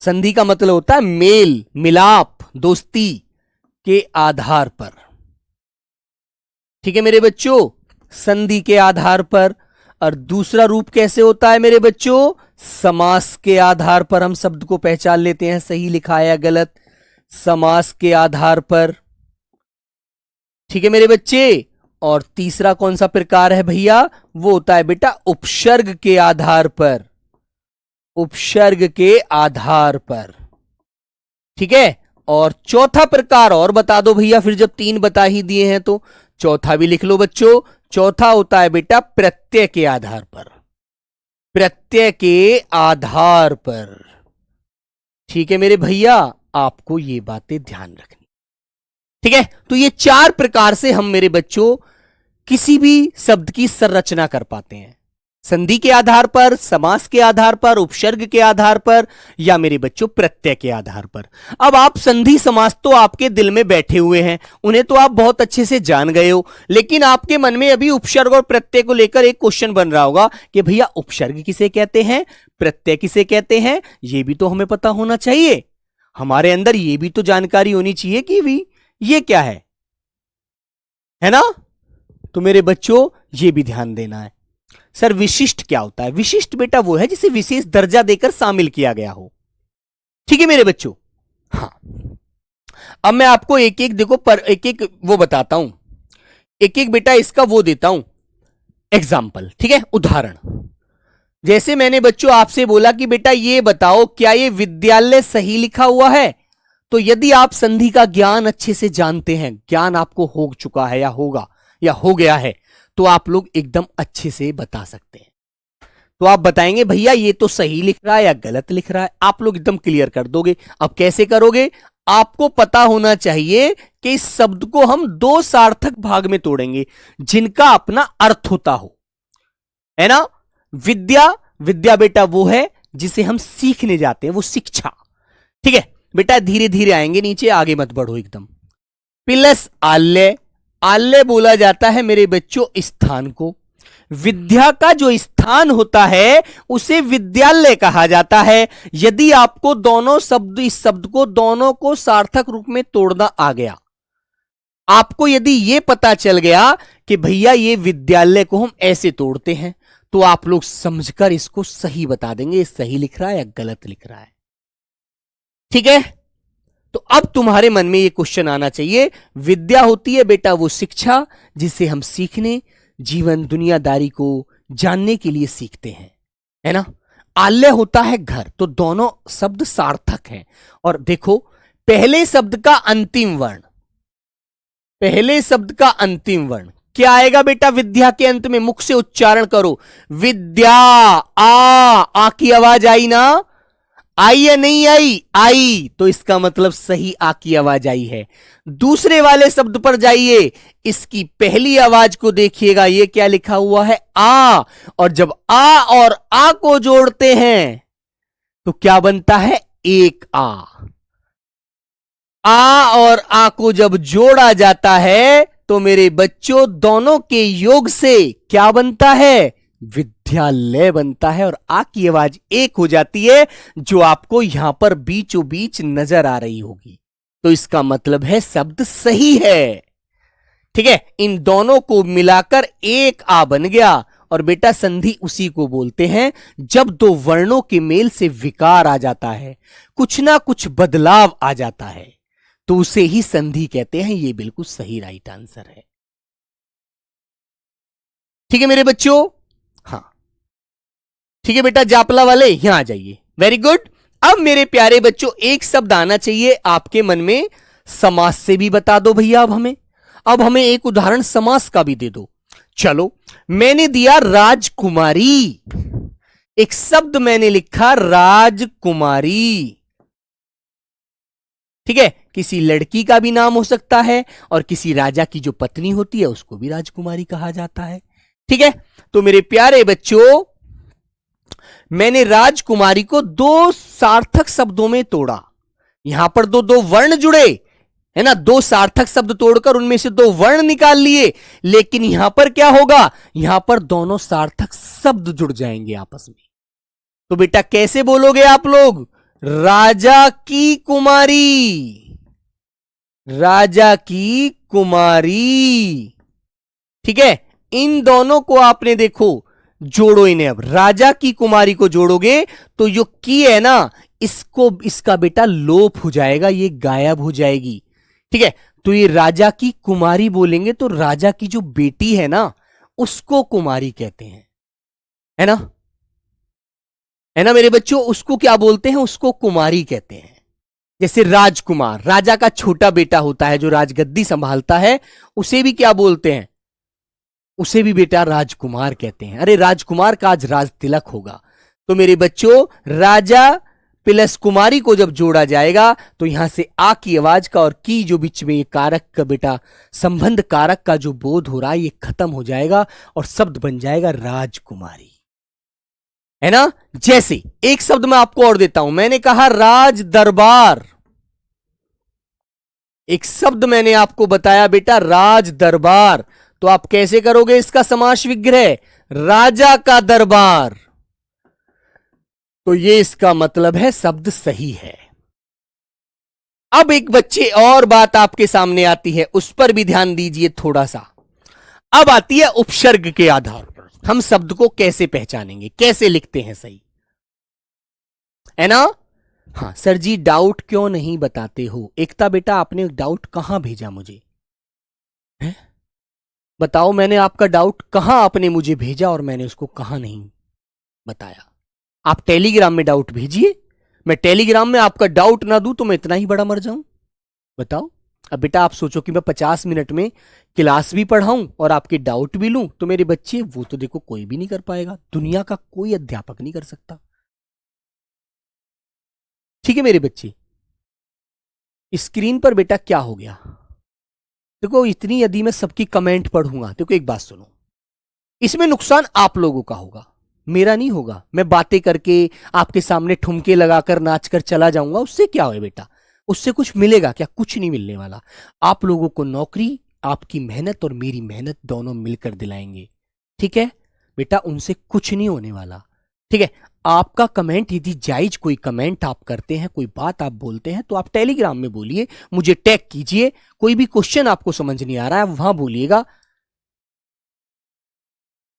संधि का मतलब होता है मेल मिलाप, दोस्ती के आधार पर। ठीक है मेरे बच्चों, संधि के आधार पर। और दूसरा रूप कैसे होता है मेरे बच्चों? समास के आधार पर हम शब्द को पहचान लेते हैं, सही लिखा है या गलत? समास के आधार पर। ठीक है मेरे बच्चे। और तीसरा कौन सा प्रकार है भैया, वो होता है बेटा उपसर्ग के आधार पर, उपसर्ग के आधार पर, ठीक है। और चौथा प्रकार और बता दो भैया, फिर जब तीन बता ही दिए हैं तो चौथा भी लिख लो बच्चों। चौथा होता है बेटा प्रत्यय के आधार पर, प्रत्यय के आधार पर, ठीक है मेरे भैया। आपको ये बातें ध्यान रखनी, ठीक है। तो ये चार प्रकार से हम मेरे बच्चों किसी भी शब्द की संरचना कर पाते हैं, संधि के आधार पर, समास के आधार पर, उपसर्ग के आधार पर, या मेरे बच्चों प्रत्यय के आधार पर। अब आप संधि समास तो आपके दिल में बैठे हुए हैं, उन्हें तो आप बहुत अच्छे से जान गए हो, लेकिन आपके मन में अभी उपसर्ग और प्रत्यय को लेकर एक क्वेश्चन बन रहा होगा कि भैया उपसर्ग किसे कहते हैं, प्रत्यय किसे कहते हैं, यह भी तो हमें पता होना चाहिए, हमारे अंदर यह भी तो जानकारी होनी चाहिए कि भी ये क्या है ना। तो मेरे बच्चों ये भी ध्यान देना है। सर विशिष्ट क्या होता है, विशिष्ट बेटा वो है जिसे विशेष दर्जा देकर शामिल किया गया हो, ठीक है मेरे बच्चों। हाँ, अब मैं आपको एक एक देखो पर एक एक वो बताता हूं, एक एक बेटा इसका वो देता हूं एग्जाम्पल, ठीक है, उदाहरण। जैसे मैंने बच्चों आपसे बोला कि बेटा ये बताओ क्या ये विद्यालय सही लिखा हुआ है, तो यदि आप संधि का ज्ञान अच्छे से जानते हैं, ज्ञान आपको हो चुका है या होगा या हो गया है, तो आप लोग एकदम अच्छे से बता सकते हैं। तो आप बताएंगे भैया ये तो सही लिख रहा है या गलत लिख रहा है, आप लोग एकदम क्लियर कर दोगे। अब कैसे करोगे, आपको पता होना चाहिए कि इस शब्द को हम दो सार्थक भाग में तोड़ेंगे जिनका अपना अर्थ होता हो, है ना। विद्या, विद्या बेटा वो है जिसे हम सीखने जाते हैं, वो शिक्षा, ठीक है बेटा। धीरे धीरे आएंगे नीचे, आगे मत बढ़ो एकदम। प्लस आल्य, आल्य बोला जाता है मेरे बच्चों स्थान को, विद्या का जो स्थान होता है उसे विद्यालय कहा जाता है। यदि आपको दोनों शब्द, इस शब्द को दोनों को सार्थक रूप में तोड़ना आ गया, आपको यदि यह पता चल गया कि भैया ये विद्यालय को हम ऐसे तोड़ते हैं, तो आप लोग समझकर इसको सही बता देंगे, ये सही लिख रहा है या गलत लिख रहा है, ठीक है। तो अब तुम्हारे मन में यह क्वेश्चन आना चाहिए, विद्या होती है बेटा वो शिक्षा जिसे हम सीखने, जीवन दुनियादारी को जानने के लिए सीखते हैं, है ना। आल्य होता है घर, तो दोनों शब्द सार्थक हैं। और देखो पहले शब्द का अंतिम वर्ण, पहले शब्द का अंतिम वर्ण क्या आएगा बेटा, विद्या के अंत में, मुख से उच्चारण करो, विद्या, आ की आवाज आई ना, आई या नहीं आई, आई, तो इसका मतलब सही आ की आवाज आई है। दूसरे वाले शब्द पर जाइए, इसकी पहली आवाज को देखिएगा, ये क्या लिखा हुआ है, आ, और जब आ और आ को जोड़ते हैं तो क्या बनता है, एक आ और आ को जब जोड़ा जाता है तो मेरे बच्चों दोनों के योग से क्या बनता है, विद्यालय बनता है। और आ की आवाज एक हो जाती है, जो आपको यहां पर बीचों बीच नजर आ रही होगी, तो इसका मतलब है शब्द सही है, ठीक है। इन दोनों को मिलाकर एक आ बन गया। और बेटा संधि उसी को बोलते हैं जब दो वर्णों के मेल से विकार आ जाता है, कुछ ना कुछ बदलाव आ जाता है, तो उसे ही संधि कहते हैं। यह बिल्कुल सही राइट आंसर है, ठीक है मेरे बच्चों। हाँ ठीक है बेटा, जापला वाले यहां आ जाइए, वेरी गुड। अब मेरे प्यारे बच्चों एक शब्द आना चाहिए आपके मन में, समास से भी बता दो भैया। अब हमें एक उदाहरण समास का भी दे दो। चलो मैंने दिया राजकुमारी, एक शब्द मैंने लिखा राजकुमारी, ठीक है। किसी लड़की का भी नाम हो सकता है और किसी राजा की जो पत्नी होती है उसको भी राजकुमारी कहा जाता है, ठीक है। तो मेरे प्यारे बच्चों मैंने राजकुमारी को दो सार्थक शब्दों में तोड़ा, यहां पर दो दो वर्ण जुड़े, है ना, दो सार्थक शब्द तोड़कर उनमें से दो वर्ण निकाल लिए, लेकिन यहां पर क्या होगा, यहां पर दोनों सार्थक शब्द जुड़ जाएंगे आपस में। तो बेटा कैसे बोलोगे आप लोग, राजा की कुमारी, राजा की कुमारी, ठीक है। इन दोनों को आपने देखो जोड़ो, इन्हें अब राजा की कुमारी को जोड़ोगे तो जो की है ना, इसको, इसका बेटा लोप हो जाएगा, ये गायब हो जाएगी, ठीक है। तो ये राजा की कुमारी बोलेंगे तो राजा की जो बेटी है ना उसको कुमारी कहते हैं, है ना, है ना मेरे बच्चों, उसको क्या बोलते हैं, उसको कुमारी कहते हैं। जैसे राजकुमार, राजा का छोटा बेटा होता है जो राजगद्दी संभालता है, उसे भी क्या बोलते हैं, उसे भी बेटा राजकुमार कहते हैं। अरे राजकुमार का आज राज तिलक होगा। तो मेरे बच्चों राजा प्लस कुमारी को जब जोड़ा जाएगा तो यहां से आ की आवाज का और की जो बीच में ये कारक का बेटा संबंध कारक का जो बोध हो रहा है ये खत्म हो जाएगा और शब्द बन जाएगा राजकुमारी, है ना। जैसे एक शब्द मैं आपको और देता हूं, मैंने कहा राज दरबार, एक शब्द मैंने आपको बताया बेटा राज दरबार, तो आप कैसे करोगे इसका समास विग्रह, राजा का दरबार। तो ये इसका मतलब है शब्द सही है। अब एक बच्चे और बात आपके सामने आती है, उस पर भी ध्यान दीजिए थोड़ा सा। अब आती है उपसर्ग के आधार पर हम शब्द को कैसे पहचानेंगे, कैसे लिखते हैं सही, है ना। हाँ सर जी डाउट क्यों नहीं बताते हो। एकता बेटा आपने डाउट कहां भेजा मुझे, है? बताओ मैंने आपका डाउट कहां आपने मुझे भेजा और मैंने उसको कहां नहीं बताया। आप टेलीग्राम में डाउट भेजिए, मैं टेलीग्राम में आपका डाउट ना दूं तो मैं इतना ही बड़ा मर जाऊं, बताओ। अब बेटा आप सोचो कि मैं 50 मिनट में क्लास भी पढ़ाऊं और आपके डाउट भी लूं, तो मेरे बच्चे वो तो देखो कोई भी नहीं कर पाएगा, दुनिया का कोई अध्यापक नहीं कर सकता। ठीक है मेरे बच्चे, स्क्रीन पर बेटा क्या हो गया देखो, इतनी यदि मैं सबकी कमेंट पढ़ूंगा, देखो एक बात सुनो, इसमें नुकसान आप लोगों का होगा, मेरा नहीं होगा। मैं बातें करके आपके सामने ठुमके लगाकर नाचकर चला जाऊंगा, उससे क्या होगा बेटा, उससे कुछ मिलेगा क्या, कुछ नहीं मिलने वाला। आप लोगों को नौकरी आपकी मेहनत और मेरी मेहनत दोनों मिलकर दिलाएंगे, ठीक है बेटा, उनसे कुछ नहीं होने वाला, ठीक है। आपका कमेंट यदि जायज कोई कमेंट आप करते हैं, कोई बात आप बोलते हैं, तो आप टेलीग्राम में बोलिए, मुझे टैग कीजिए, कोई भी क्वेश्चन आपको समझ नहीं आ रहा है वहां बोलिएगा,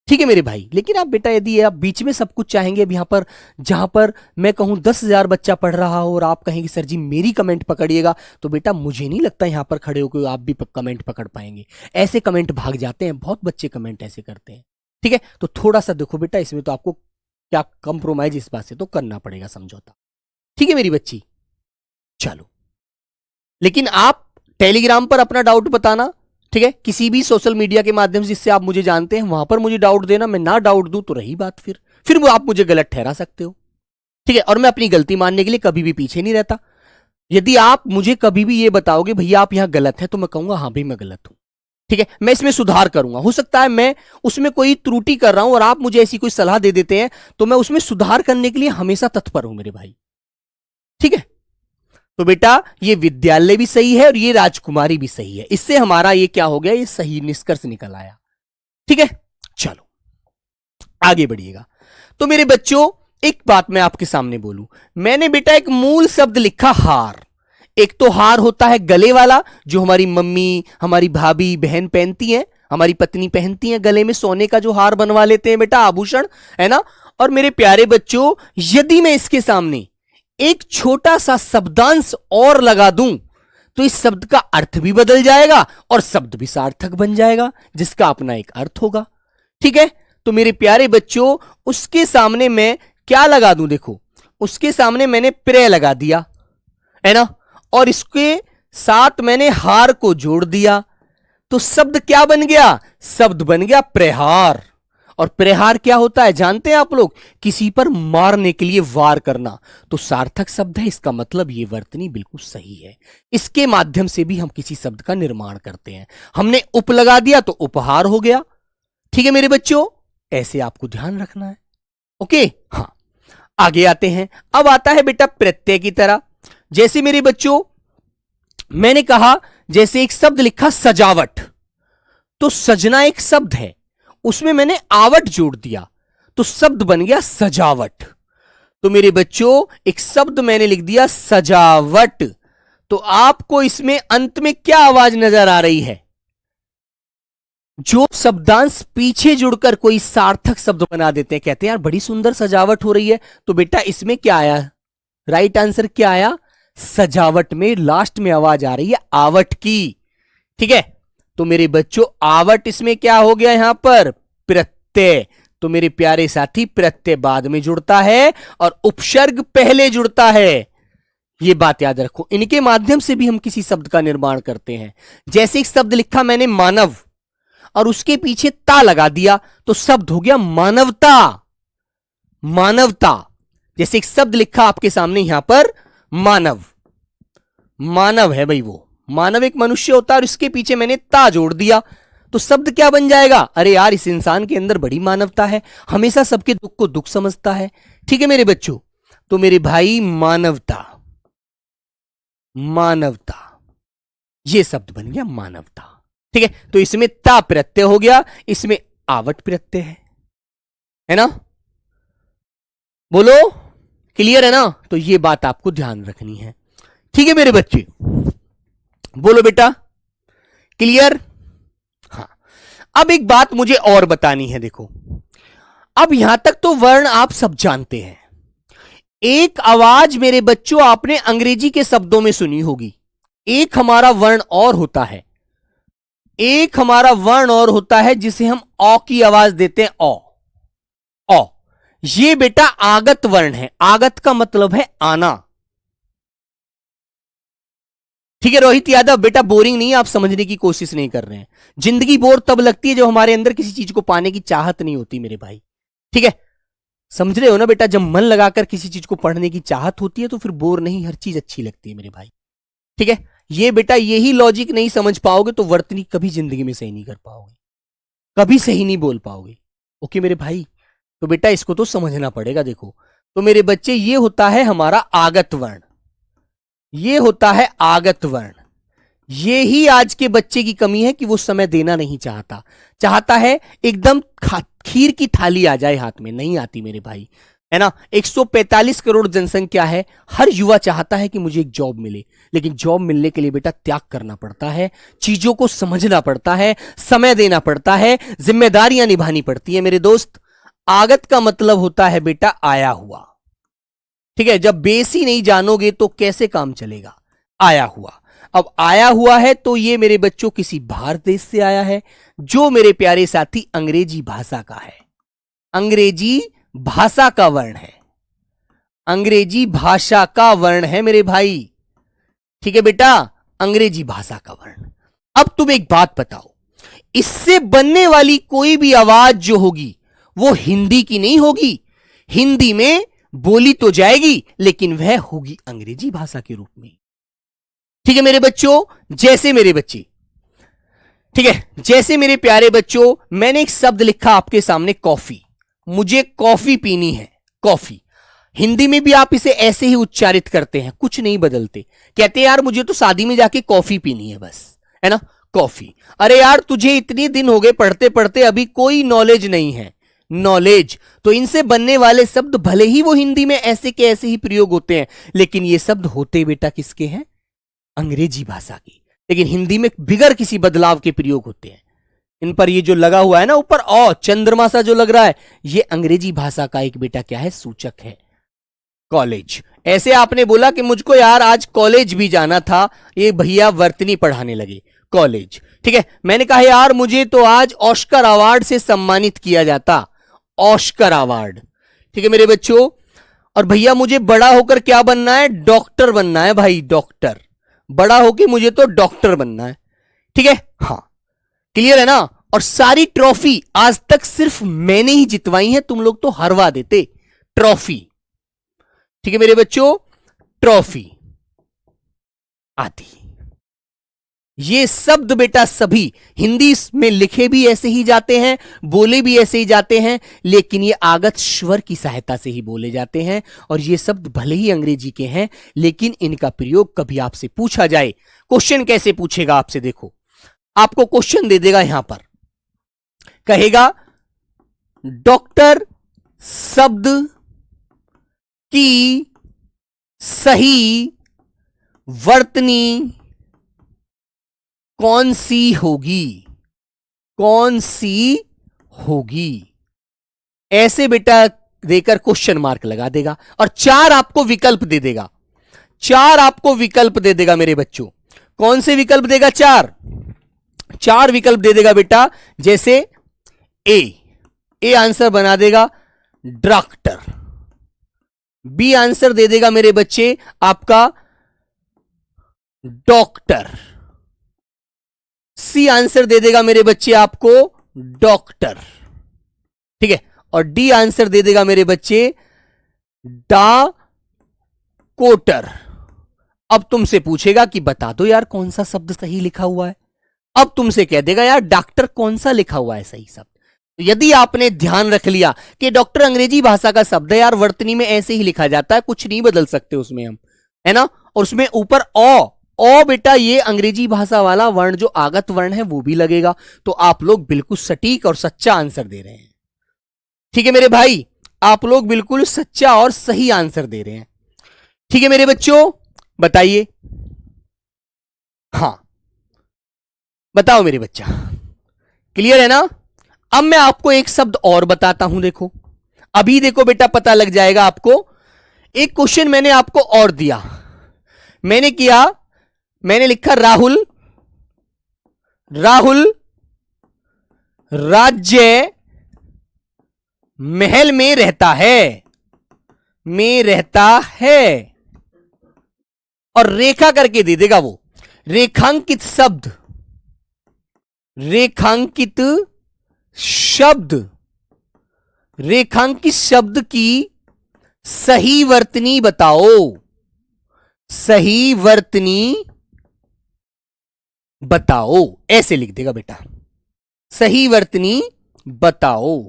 ठीक है मेरे भाई। लेकिन आप बेटा यदि आप बीच में सब कुछ चाहेंगे, अब यहां पर जहां पर मैं कहूं 10,000 बच्चा पढ़ रहा हो और आप कहेंगे सर जी मेरी कमेंट पकड़िएगा, तो बेटा मुझे नहीं लगता यहां पर खड़े होकर आप भी कमेंट पकड़ पाएंगे। ऐसे कमेंट भाग जाते हैं, बहुत बच्चे कमेंट ऐसे करते हैं, ठीक है। तो थोड़ा सा देखो बेटा, इसमें तो आपको क्या कंप्रोमाइज इस बात से तो करना पड़ेगा, समझौता, ठीक है मेरी बच्ची। चलो, लेकिन आप टेलीग्राम पर अपना डाउट बताना, ठीक है, किसी भी सोशल मीडिया के माध्यम से जिससे आप मुझे जानते हैं वहां पर मुझे डाउट देना। मैं ना डाउट दूं तो रही बात, फिर वो आप मुझे गलत ठहरा सकते हो, ठीक है। और मैं अपनी गलती मानने के लिए कभी भी पीछे नहीं रहता। यदि आप मुझे कभी भी ये बताओगे भैया आप यहां गलत है, तो मैं कहूंगा हाँ भाई मैं गलत हूं, ठीक है, मैं इसमें सुधार करूंगा। हो सकता है मैं उसमें कोई त्रुटि कर रहा हूं और आप मुझे ऐसी कोई सलाह दे देते हैं, तो मैं उसमें सुधार करने के लिए हमेशा तत्पर हूं मेरे भाई, ठीक है। तो बेटा ये विद्यालय भी सही है और ये राजकुमारी भी सही है, इससे हमारा ये क्या हो गया, ये सही निष्कर्ष निकल आया, ठीक है। चलो आगे बढ़िएगा। तो मेरे बच्चों एक बात मैं आपके सामने बोलूं, मैंने बेटा एक मूल शब्द लिखा हार। एक तो हार होता है गले वाला, जो हमारी मम्मी हमारी भाभी बहन पहनती हैं, हमारी पत्नी पहनती हैं, गले में सोने का जो हार बनवा लेते हैं बेटा, आभूषण, है ना। और मेरे प्यारे बच्चों यदि मैं इसके सामने एक छोटा सा शब्दांश और लगा दूं तो इस शब्द का अर्थ भी बदल जाएगा और शब्द भी सार्थक बन जाएगा, जिसका अपना एक अर्थ होगा, ठीक है। तो मेरे प्यारे बच्चों उसके सामने मैं क्या लगा दूं, देखो उसके सामने मैंने प्रे लगा दिया, है ना, और इसके साथ मैंने हार को जोड़ दिया, तो शब्द क्या बन गया, शब्द बन गया प्रहार। और प्रहार क्या होता है जानते हैं आप लोग, किसी पर मारने के लिए वार करना, तो सार्थक शब्द है, इसका मतलब ये वर्तनी बिल्कुल सही है। इसके माध्यम से भी हम किसी शब्द का निर्माण करते हैं। हमने उप लगा दिया तो उपहार हो गया, ठीक है मेरे बच्चों, ऐसे आपको ध्यान रखना है, ओके। हाँ आगे आते हैं, अब आता है बेटा प्रत्यय की तरह। जैसे मेरे बच्चों मैंने कहा, जैसे एक शब्द लिखा सजावट, तो सजना एक शब्द है, उसमें मैंने आवट जोड़ दिया तो शब्द बन गया सजावट। तो मेरे बच्चों एक शब्द मैंने लिख दिया सजावट, तो आपको इसमें अंत में क्या आवाज नजर आ रही है, जो शब्दांश पीछे जुड़कर कोई सार्थक शब्द बना देते हैं, कहते हैं यार बड़ी सुंदर सजावट हो रही है, तो बेटा इसमें क्या आया, राइट आंसर क्या आया, सजावट में लास्ट में आवाज आ रही है आवट की, ठीक है, तो मेरे बच्चों आवट इसमें क्या हो गया यहां पर, प्रत्यय। तो मेरे प्यारे साथी प्रत्यय बाद में जुड़ता है और उपसर्ग पहले जुड़ता है, यह बात याद रखो। इनके माध्यम से भी हम किसी शब्द का निर्माण करते हैं। जैसे एक शब्द लिखा मैंने मानव और उसके पीछे ता लगा दिया तो शब्द हो गया मानवता। मानवता। जैसे एक शब्द लिखा आपके सामने यहां पर मानव, मानव है भाई, वो मानव एक मनुष्य होता है और इसके पीछे मैंने ता जोड़ दिया तो शब्द क्या बन जाएगा, अरे यार इस इंसान के अंदर बड़ी मानवता है, हमेशा सबके दुख को दुख समझता है। ठीक है मेरे बच्चों, तो मेरे भाई मानवता, मानवता, ये शब्द बन गया मानवता। ठीक है, तो इसमें ता प्रत्यय हो गया, इसमें आवट प्रत्यय है ना, बोलो क्लियर है ना। तो ये बात आपको ध्यान रखनी है। ठीक है मेरे बच्चे, बोलो बेटा क्लियर। हाँ, अब एक बात मुझे और बतानी है। देखो, अब यहां तक तो वर्ण आप सब जानते हैं। एक आवाज मेरे बच्चों आपने अंग्रेजी के शब्दों में सुनी होगी। एक हमारा वर्ण और होता है, एक हमारा वर्ण और होता है जिसे हम औ की आवाज देते हैं, औ। औ ये बेटा आगत वर्ण है। आगत का मतलब है आना। ठीक है रोहित यादव, बेटा बोरिंग नहीं, आप समझने की कोशिश नहीं कर रहे हैं। जिंदगी बोर तब लगती है जब हमारे अंदर किसी चीज को पाने की चाहत नहीं होती मेरे भाई। ठीक है, समझ रहे हो ना बेटा, जब मन लगाकर किसी चीज को पढ़ने की चाहत होती है तो फिर बोर नहीं, हर चीज अच्छी लगती है मेरे भाई। ठीक है, ये बेटा यही लॉजिक नहीं समझ पाओगे तो वर्तनी कभी जिंदगी में सही नहीं कर पाओगे, कभी सही नहीं बोल पाओगे। ओके मेरे भाई, तो बेटा इसको तो समझना पड़ेगा। देखो तो मेरे बच्चे, ये होता है हमारा आगत वर्ण, ये होता है आगत वर्ण। ये ही आज के बच्चे की कमी है कि वो समय देना नहीं चाहता, चाहता है एकदम खीर की थाली आ जाए हाथ में, नहीं आती मेरे भाई, है ना। 145 करोड़ जनसंख्या है, हर युवा चाहता है कि मुझे एक जॉब मिले, लेकिन जॉब मिलने के लिए बेटा त्याग करना पड़ता है, चीजों को समझना पड़ता है, समय देना पड़ता है, जिम्मेदारियां निभानी पड़ती है मेरे दोस्त। आगत का मतलब होता है बेटा आया हुआ। ठीक है, जब बेस ही नहीं जानोगे तो कैसे काम चलेगा। आया हुआ, अब आया हुआ है तो ये मेरे बच्चों किसी बाहर देश से आया है, जो मेरे प्यारे साथी अंग्रेजी भाषा का है, अंग्रेजी भाषा का वर्ण है, अंग्रेजी भाषा का वर्ण है मेरे भाई। ठीक है बेटा, अंग्रेजी भाषा का वर्ण। अब तुम एक बात बताओ, इससे बनने वाली कोई भी आवाज जो होगी वो हिंदी की नहीं होगी। हिंदी में बोली तो जाएगी लेकिन वह होगी अंग्रेजी भाषा के रूप में। ठीक है मेरे बच्चों, जैसे मेरे बच्चे, ठीक है, जैसे मेरे प्यारे बच्चों, मैंने एक शब्द लिखा आपके सामने कॉफी, मुझे कॉफी पीनी है। कॉफी हिंदी में भी आप इसे ऐसे ही उच्चारित करते हैं, कुछ नहीं बदलते, कहते हैं यार मुझे तो शादी में जाके कॉफी पीनी है बस, है ना, कॉफी। अरे यार तुझे इतने दिन हो गए पढ़ते पढ़ते, अभी कोई नॉलेज नहीं है, नॉलेज। तो इनसे बनने वाले शब्द भले ही वो हिंदी में ऐसे के ऐसे ही प्रयोग होते हैं, लेकिन ये शब्द होते बेटा किसके हैं, अंग्रेजी भाषा की, लेकिन हिंदी में बिगर किसी बदलाव के प्रयोग होते हैं। इन पर ये जो लगा हुआ है ना ऊपर औ, चंद्रमा सा जो लग रहा है, ये अंग्रेजी भाषा का एक बेटा क्या है, सूचक है। कॉलेज, ऐसे आपने बोला कि मुझको यार आज कॉलेज भी जाना था, ये भैया वर्तनी पढ़ाने लगे, कॉलेज। ठीक है, मैंने कहा यार मुझे तो आज ऑस्कर अवार्ड से सम्मानित किया जाता, ऑस्कर अवार्ड। ठीक है मेरे बच्चों, और भैया मुझे बड़ा होकर क्या बनना है, डॉक्टर बनना है भाई, डॉक्टर, बड़ा होकर मुझे तो डॉक्टर बनना है। ठीक है, हाँ क्लियर है ना। और सारी ट्रॉफी आज तक सिर्फ मैंने ही जितवाई है, तुम लोग तो हरवा देते ट्रॉफी। ठीक है मेरे बच्चों, ट्रॉफी आदि, ये शब्द बेटा सभी हिंदी में लिखे भी ऐसे ही जाते हैं, बोले भी ऐसे ही जाते हैं, लेकिन ये आगत स्वर की सहायता से ही बोले जाते हैं। और ये शब्द भले ही अंग्रेजी के हैं, लेकिन इनका प्रयोग कभी आपसे पूछा जाए, क्वेश्चन कैसे पूछेगा आपसे, देखो आपको क्वेश्चन दे देगा यहां पर, कहेगा डॉक्टर शब्द की सही वर्तनी कौन सी होगी, कौन सी होगी, ऐसे बेटा देकर क्वेश्चन मार्क लगा देगा और 4 आपको विकल्प दे देगा, 4 आपको विकल्प दे देगा मेरे बच्चों। कौन से विकल्प देगा, 4, 4 विकल्प दे देगा बेटा, जैसे ए आंसर बना देगा डॉक्टर, बी आंसर दे देगा मेरे बच्चे आपका डॉक्टर, सी आंसर दे देगा मेरे बच्चे आपको डॉक्टर, ठीक है, और डी आंसर दे देगा मेरे बच्चे डा कोटर। अब तुमसे पूछेगा कि बता दो यार कौन सा शब्द सही लिखा हुआ है। अब तुमसे कह देगा यार डॉक्टर कौन सा लिखा हुआ है सही शब्द। तो यदि आपने ध्यान रख लिया कि डॉक्टर अंग्रेजी भाषा का शब्द है यार, वर्तनी में ऐसे ही लिखा जाता है, कुछ नहीं बदल सकते उसमें हम, है ना। और उसमें ऊपर ओ बेटा ये अंग्रेजी भाषा वाला वर्ण जो आगत वर्ण है वो भी लगेगा। तो आप लोग बिल्कुल सटीक और सच्चा आंसर दे रहे हैं। ठीक है मेरे भाई, आप लोग बिल्कुल सच्चा और सही आंसर दे रहे हैं। ठीक है मेरे बच्चों, बताइए। हां बताओ मेरे बच्चा, क्लियर है ना। अब मैं आपको एक शब्द और बताता हूं, देखो अभी देखो बेटा पता लग जाएगा आपको। एक क्वेश्चन मैंने आपको और दिया, मैंने लिखा राहुल राज्य महल में रहता है, और रेखा करके दे देगा वो रेखांकित शब्द की सही वर्तनी बताओ, ऐसे लिख देगा बेटा, सही वर्तनी बताओ,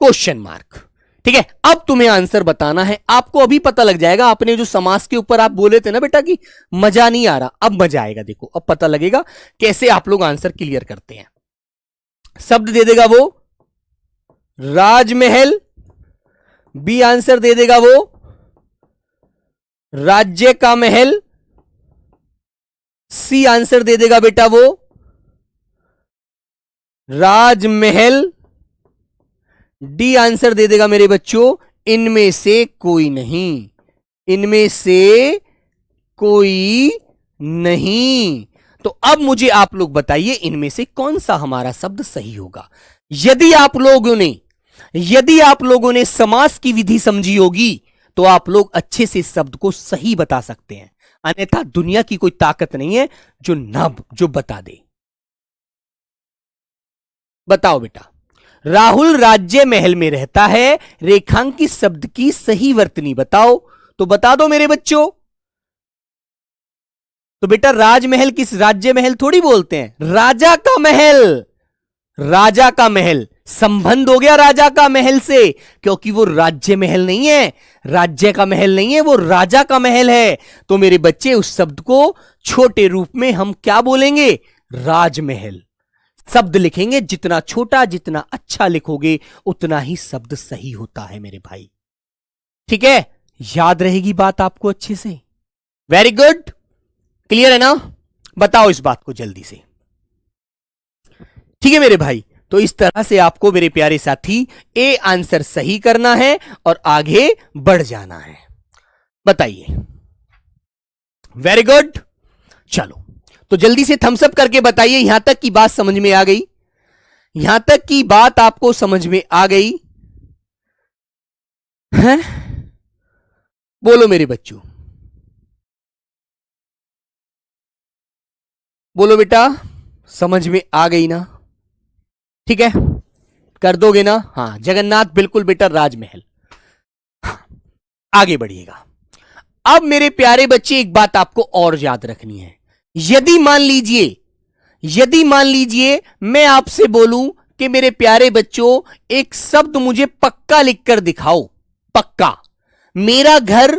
क्वेश्चन मार्क। ठीक है, अब तुम्हें आंसर बताना है। आपको अभी पता लग जाएगा, आपने जो समास के ऊपर आप बोले थे ना बेटा कि मजा नहीं आ रहा, अब मजा आएगा। देखो अब पता लगेगा कैसे आप लोग आंसर क्लियर करते हैं। शब्द दे देगा वो राजमहल, बी आंसर दे देगा वो राज्य का महल, सी आंसर दे देगा बेटा वो राजमहल, डी आंसर दे देगा मेरे बच्चों इनमें से कोई नहीं। तो अब मुझे आप लोग बताइए इनमें से कौन सा हमारा शब्द सही होगा। यदि आप लोगों ने समास की विधि समझी होगी तो आप लोग अच्छे से शब्द को सही बता सकते हैं, अन्यथा दुनिया की कोई ताकत नहीं है जो बता दे। बताओ बेटा, राहुल राज्य महल में रहता है, रेखांकित शब्द की सही वर्तनी बताओ। तो बता दो मेरे बच्चों। तो बेटा राजमहल किस राज्य महल थोड़ी बोलते हैं, राजा का महल संबंध हो गया राजा का महल से, क्योंकि वो राज्य महल नहीं है, राज्य का महल नहीं है, वो राजा का महल है। तो मेरे बच्चे उस शब्द को छोटे रूप में हम क्या बोलेंगे, राजमहल शब्द लिखेंगे। जितना छोटा जितना अच्छा लिखोगे उतना ही शब्द सही होता है मेरे भाई। ठीक है, याद रहेगी बात आपको अच्छे से। वेरी गुड, क्लियर है ना। बताओ इस बात को जल्दी से। ठीक है मेरे भाई, तो इस तरह से आपको मेरे प्यारे साथी ए आंसर सही करना है और आगे बढ़ जाना है। बताइए। वेरी गुड, चलो तो जल्दी से थम्स अप करके बताइए यहां तक की बात समझ में आ गई, यहां तक की बात आपको समझ में आ गई है। बोलो मेरे बच्चों, बोलो बेटा, समझ में आ गई ना। ठीक है, कर दोगे ना। हाँ जगन्नाथ बिल्कुल बेटा राजमहल। हाँ, आगे बढ़िएगा। अब मेरे प्यारे बच्चे एक बात आपको और याद रखनी है। यदि मान लीजिए मैं आपसे बोलूं कि मेरे प्यारे बच्चों एक शब्द मुझे पक्का लिखकर दिखाओ, पक्का, मेरा घर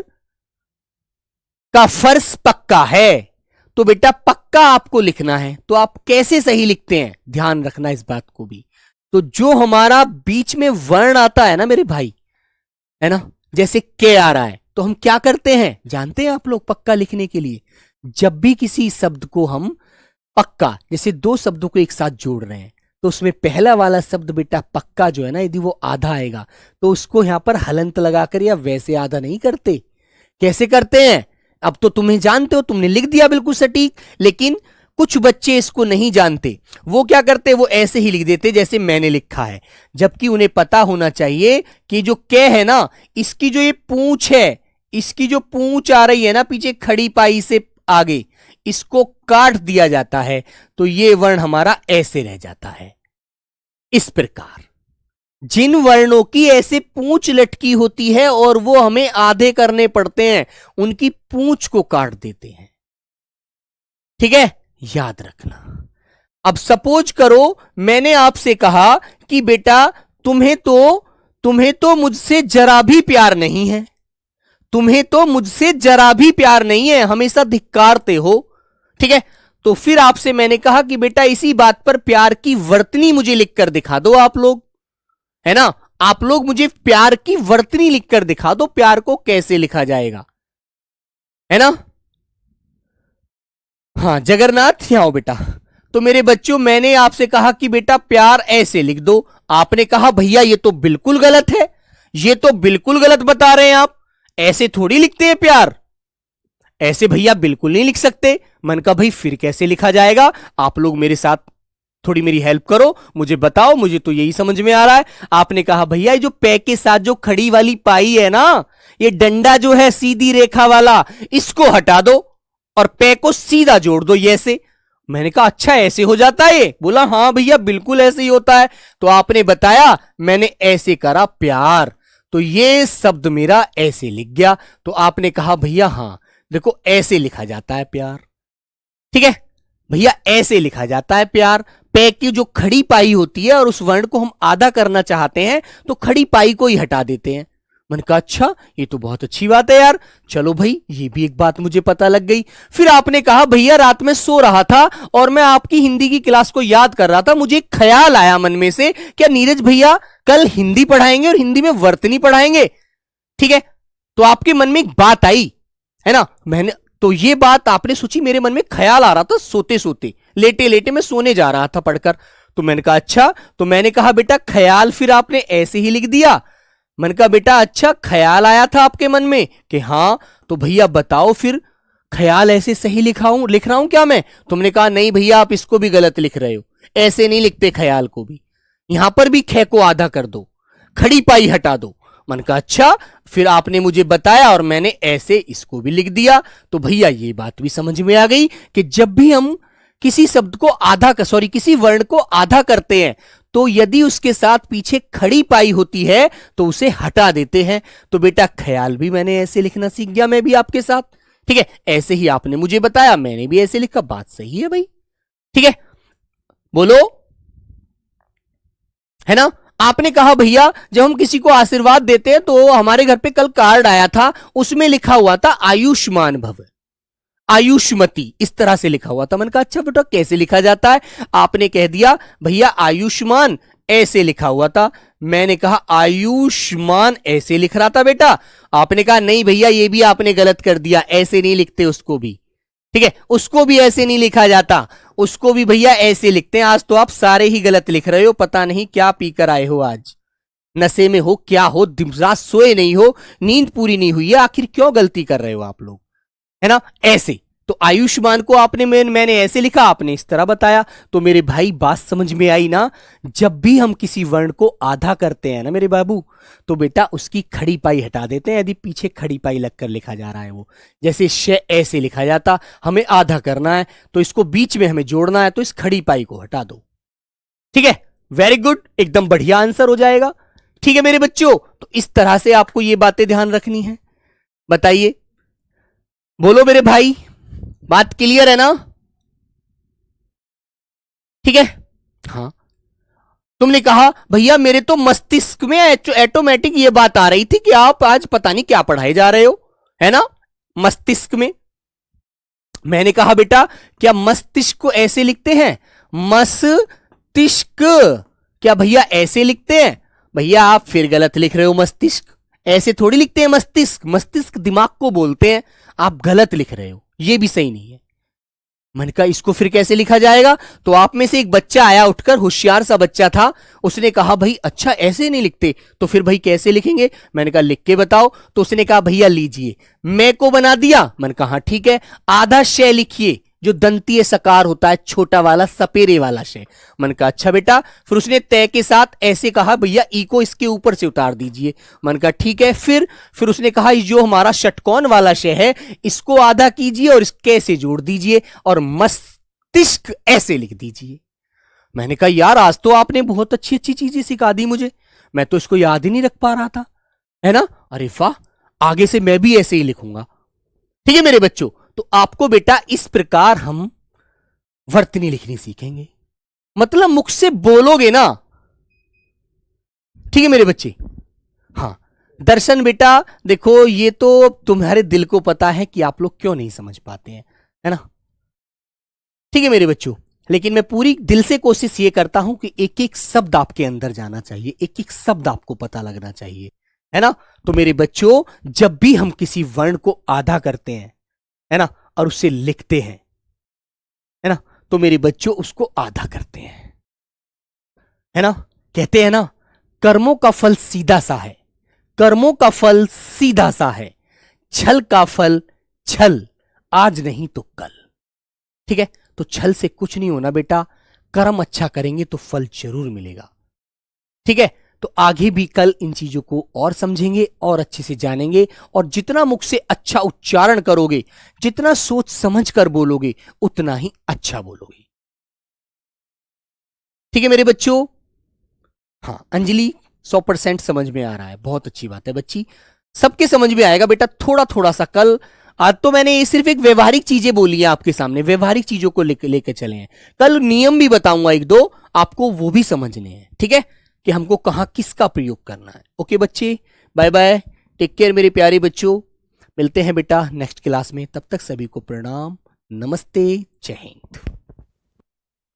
का फर्श पक्का है, तो बेटा पक्का आपको लिखना है। तो आप कैसे सही लिखते हैं, ध्यान रखना इस बात को भी। तो जो हमारा बीच में वर्ण आता है ना मेरे भाई, है ना, जैसे के आ रहा है, तो हम क्या करते हैं जानते हैं आप लोग, पक्का लिखने के लिए जब भी किसी शब्द को हम पक्का, जैसे दो शब्दों को एक साथ जोड़ रहे हैं, तो उसमें पहला वाला शब्द बेटा पक्का जो है ना, यदि वो आधा आएगा तो उसको यहां पर हलंत लगाकर या वैसे आधा नहीं करते। कैसे करते हैं अब तो तुम्हें जानते हो, तुमने लिख दिया बिल्कुल सटीक, लेकिन कुछ बच्चे इसको नहीं जानते, वो क्या करते, वो ऐसे ही लिख देते जैसे मैंने लिखा है, जबकि उन्हें पता होना चाहिए कि जो क है ना, इसकी जो ये पूंछ है, इसकी जो पूंछ आ रही है ना पीछे खड़ी पाई से आगे, इसको काट दिया जाता है तो ये वर्ण हमारा ऐसे रह जाता है। इस प्रकार जिन वर्णों की ऐसे पूंछ लटकी होती है और वो हमें आधे करने पड़ते हैं, उनकी पूंछ को काट देते हैं। ठीक है, याद रखना। अब सपोज करो मैंने आपसे कहा कि बेटा तुम्हें तो मुझसे जरा भी प्यार नहीं है, तुम्हें तो मुझसे जरा भी प्यार नहीं है, हमेशा धिक्कारते हो। ठीक है, तो फिर आपसे मैंने कहा कि बेटा इसी बात पर प्यार की वर्तनी मुझे लिखकर दिखा दो आप लोग, है ना, आप लोग मुझे प्यार की वर्तनी लिखकर दिखा दो, प्यार को कैसे लिखा जाएगा, है ना। हाँ जगन्नाथ यहाँ आओ बेटा। तो मेरे बच्चों मैंने आपसे कहा कि बेटा प्यार ऐसे लिख दो, आपने कहा भैया ये तो बिल्कुल गलत है, ये तो बिल्कुल गलत बता रहे हैं आप, ऐसे थोड़ी लिखते हैं प्यार, ऐसे भैया बिल्कुल नहीं लिख सकते। मन का भाई फिर कैसे लिखा जाएगा, आप लोग मेरे साथ थोड़ी मेरी हेल्प करो, मुझे बताओ, मुझे तो यही समझ में आ रहा है। आपने कहा भैया ये जो पे के साथ जो खड़ी वाली पाई है ना, ये डंडा जो है सीधी रेखा वाला, इसको हटा दो और पे को सीधा जोड़ दो ये ऐसे। मैंने कहा अच्छा ऐसे हो जाता है ये, बोला हाँ भैया बिल्कुल ऐसे ही होता है। तो आपने बताया, मैंने ऐसे करा प्यार, तो ये शब्द मेरा ऐसे लिख गया। तो आपने कहा भैया हाँ देखो ऐसे लिखा जाता है प्यार। ठीक है भैया ऐसे लिखा जाता है प्यार। पे की जो खड़ी पाई होती है और उस वर्ण को हम आधा करना चाहते हैं तो खड़ी पाई को ही हटा देते हैं। मैंने कहा अच्छा ये तो बहुत अच्छी बात है यार, चलो भाई ये भी एक बात मुझे पता लग गई। फिर आपने कहा भैया रात में सो रहा था और मैं आपकी हिंदी की क्लास को याद कर रहा था, मुझे एक ख्याल आया मन में से, क्या नीरज भैया कल हिंदी पढ़ाएंगे और हिंदी में वर्तनी पढ़ाएंगे। ठीक है, तो आपके मन में एक बात आई है ना, मैंने तो ये बात आपने सोची, मेरे मन में ख्याल आ रहा था सोते सोते, लेटे लेटे मैं सोने जा रहा था पढ़कर। तो मैंने कहा अच्छा, तो मैंने कहा बेटा ख्याल फिर आपने ऐसे ही लिख दिया। मैंने कहा बेटा अच्छा ख्याल आया था आपके मन में कि हाँ, तो भैया बताओ फिर ख्याल ऐसे सही लिख रहा हूं क्या मैं। तुमने कहा नहीं भैया आप इसको भी गलत लिख रहे हो, ऐसे नहीं लिखते ख्याल को भी, यहां पर भी ख को आधा कर दो, खड़ी पाई हटा दो। मैंने कहा अच्छा, फिर आपने मुझे बताया और मैंने ऐसे इसको भी लिख दिया। तो भैया ये बात भी समझ में आ गई कि जब भी हम किसी शब्द को किसी वर्ण को आधा करते हैं तो यदि उसके साथ पीछे खड़ी पाई होती है तो उसे हटा देते हैं। तो बेटा ख्याल भी मैंने ऐसे लिखना सीख गया मैं भी आपके साथ। ठीक है, ऐसे ही आपने मुझे बताया, मैंने भी ऐसे लिखा, बात सही है भाई। ठीक है, बोलो, है ना। आपने कहा भैया जब हम किसी को आशीर्वाद देते हैं तो हमारे घर पे कल कार्ड आया था, उसमें लिखा हुआ था आयुष्मान भव, आयुष्मती, इस तरह से लिखा हुआ था। मैंने कहा अच्छा बेटा कैसे लिखा जाता है। आपने कह दिया भैया आयुष्मान ऐसे लिखा हुआ था। मैंने कहा आयुष्मान ऐसे लिख रहा था बेटा। आपने कहा नहीं भैया ये भी आपने गलत कर दिया, ऐसे नहीं लिखते उसको भी। ठीक है, उसको भी ऐसे नहीं लिखा जाता, उसको भी भैया ऐसे लिखते हैं। आज तो आप सारे ही गलत लिख रहे हो, पता नहीं क्या पीकर आए हो, आज नशे में हो क्या हो, दिन रात सोए नहीं हो, नींद पूरी नहीं हुई है, आखिर क्यों गलती कर रहे हो आप लोग, है ना। ऐसे तो आयुष्मान को मैंने ऐसे लिखा, आपने इस तरह बताया। तो मेरे भाई बात समझ में आई ना, जब भी हम किसी वर्ण को आधा करते हैं ना मेरे बाबू, तो बेटा उसकी खड़ी पाई हटा देते हैं, यदि पीछे खड़ी पाई लगकर लिखा जा रहा है वो। जैसे श ऐसे लिखा जाता, हमें आधा करना है तो इसको बीच में हमें जोड़ना है, तो इस खड़ी पाई को हटा दो। ठीक है, वेरी गुड, एकदम बढ़िया आंसर हो जाएगा। ठीक है मेरे बच्चों, तो इस तरह से आपको ये बातें ध्यान रखनी है। बताइए, बोलो मेरे भाई, बात क्लियर है ना। ठीक है, हाँ तुमने कहा भैया मेरे तो मस्तिष्क में ऑटोमेटिक ये बात आ रही थी कि आप आज पता नहीं क्या पढ़ाए जा रहे हो, है ना, मस्तिष्क में। मैंने कहा बेटा क्या मस्तिष्क को ऐसे लिखते हैं, मस्तिष्क, क्या भैया ऐसे लिखते हैं। भैया आप फिर गलत लिख रहे हो, मस्तिष्क ऐसे थोड़ी लिखते हैं, मस्तिष्क, मस्तिष्क दिमाग को बोलते हैं, आप गलत लिख रहे हो, ये भी सही नहीं है। मैंने कहा इसको फिर कैसे लिखा जाएगा। तो आप में से एक बच्चा आया उठकर, होशियार सा बच्चा था, उसने कहा भाई अच्छा ऐसे नहीं लिखते, तो फिर भाई कैसे लिखेंगे। मैंने कहा लिख के बताओ। तो उसने कहा भैया लीजिए, मैं को बना दिया। मैंने कहा हाँ ठीक है, आधा शय लिखिए, जो दंतीय सकार होता है, छोटा वाला सपेरे वाला शय। मन का अच्छा बेटा। फिर उसने तय के साथ ऐसे कहा, भैया ई को इसके ऊपर से उतार दीजिए। मन का ठीक है। फिर उसने कहा, जो हमारा षटकोण वाला शय है इसको आधा कीजिए और इसके से जोड़ दीजिए और मस्तिष्क ऐसे लिख दीजिए। मैंने कहा, यार आज तो आपने बहुत अच्छी अच्छी चीजें सिखा दी मुझे, मैं तो इसको याद ही नहीं रख पा रहा था, है ना। अरे वाह, आगे से मैं भी ऐसे ही लिखूंगा। ठीक है मेरे बच्चों, तो आपको बेटा इस प्रकार हम वर्तनी लिखनी सीखेंगे, मतलब मुख से बोलोगे ना। ठीक है मेरे बच्चे। हाँ दर्शन बेटा, देखो ये तो तुम्हारे दिल को पता है कि आप लोग क्यों नहीं समझ पाते हैं, है ना। ठीक है मेरे बच्चों, लेकिन मैं पूरी दिल से कोशिश ये करता हूं कि एक एक शब्द आपके अंदर जाना चाहिए, एक एक शब्द आपको पता लगना चाहिए, है ना। तो मेरे बच्चों, जब भी हम किसी वर्ण को आधा करते हैं, है ना, और उसे लिखते हैं, है ना, तो मेरे बच्चों उसको आधा करते हैं, है ना। कहते हैं ना, कर्मों का फल सीधा सा है, कर्मों का फल सीधा सा है, छल का फल छल, आज नहीं तो कल। ठीक है, तो छल से कुछ नहीं होना बेटा, कर्म अच्छा करेंगे तो फल जरूर मिलेगा। ठीक है, तो आगे भी कल इन चीजों को और समझेंगे और अच्छे से जानेंगे, और जितना मुख से अच्छा उच्चारण करोगे, जितना सोच समझ कर बोलोगे, उतना ही अच्छा बोलोगे। ठीक है मेरे बच्चों। हाँ अंजलि 100% समझ में आ रहा है, बहुत अच्छी बात है बच्ची, सबके समझ में आएगा बेटा, थोड़ा थोड़ा सा कल। आज तो मैंने ये सिर्फ एक व्यवहारिक चीजें बोली है आपके सामने, व्यवहारिक चीजों को लेके चले हैं। कल नियम भी बताऊंगा एक दो, आपको वो भी समझने हैं। ठीक है, कि हमको कहां किसका प्रयोग करना है। ओके बच्चे, बाय बाय, टेक केयर मेरे प्यारे बच्चों, मिलते हैं बेटा नेक्स्ट क्लास में। तब तक सभी को प्रणाम, नमस्ते, जय हिंद।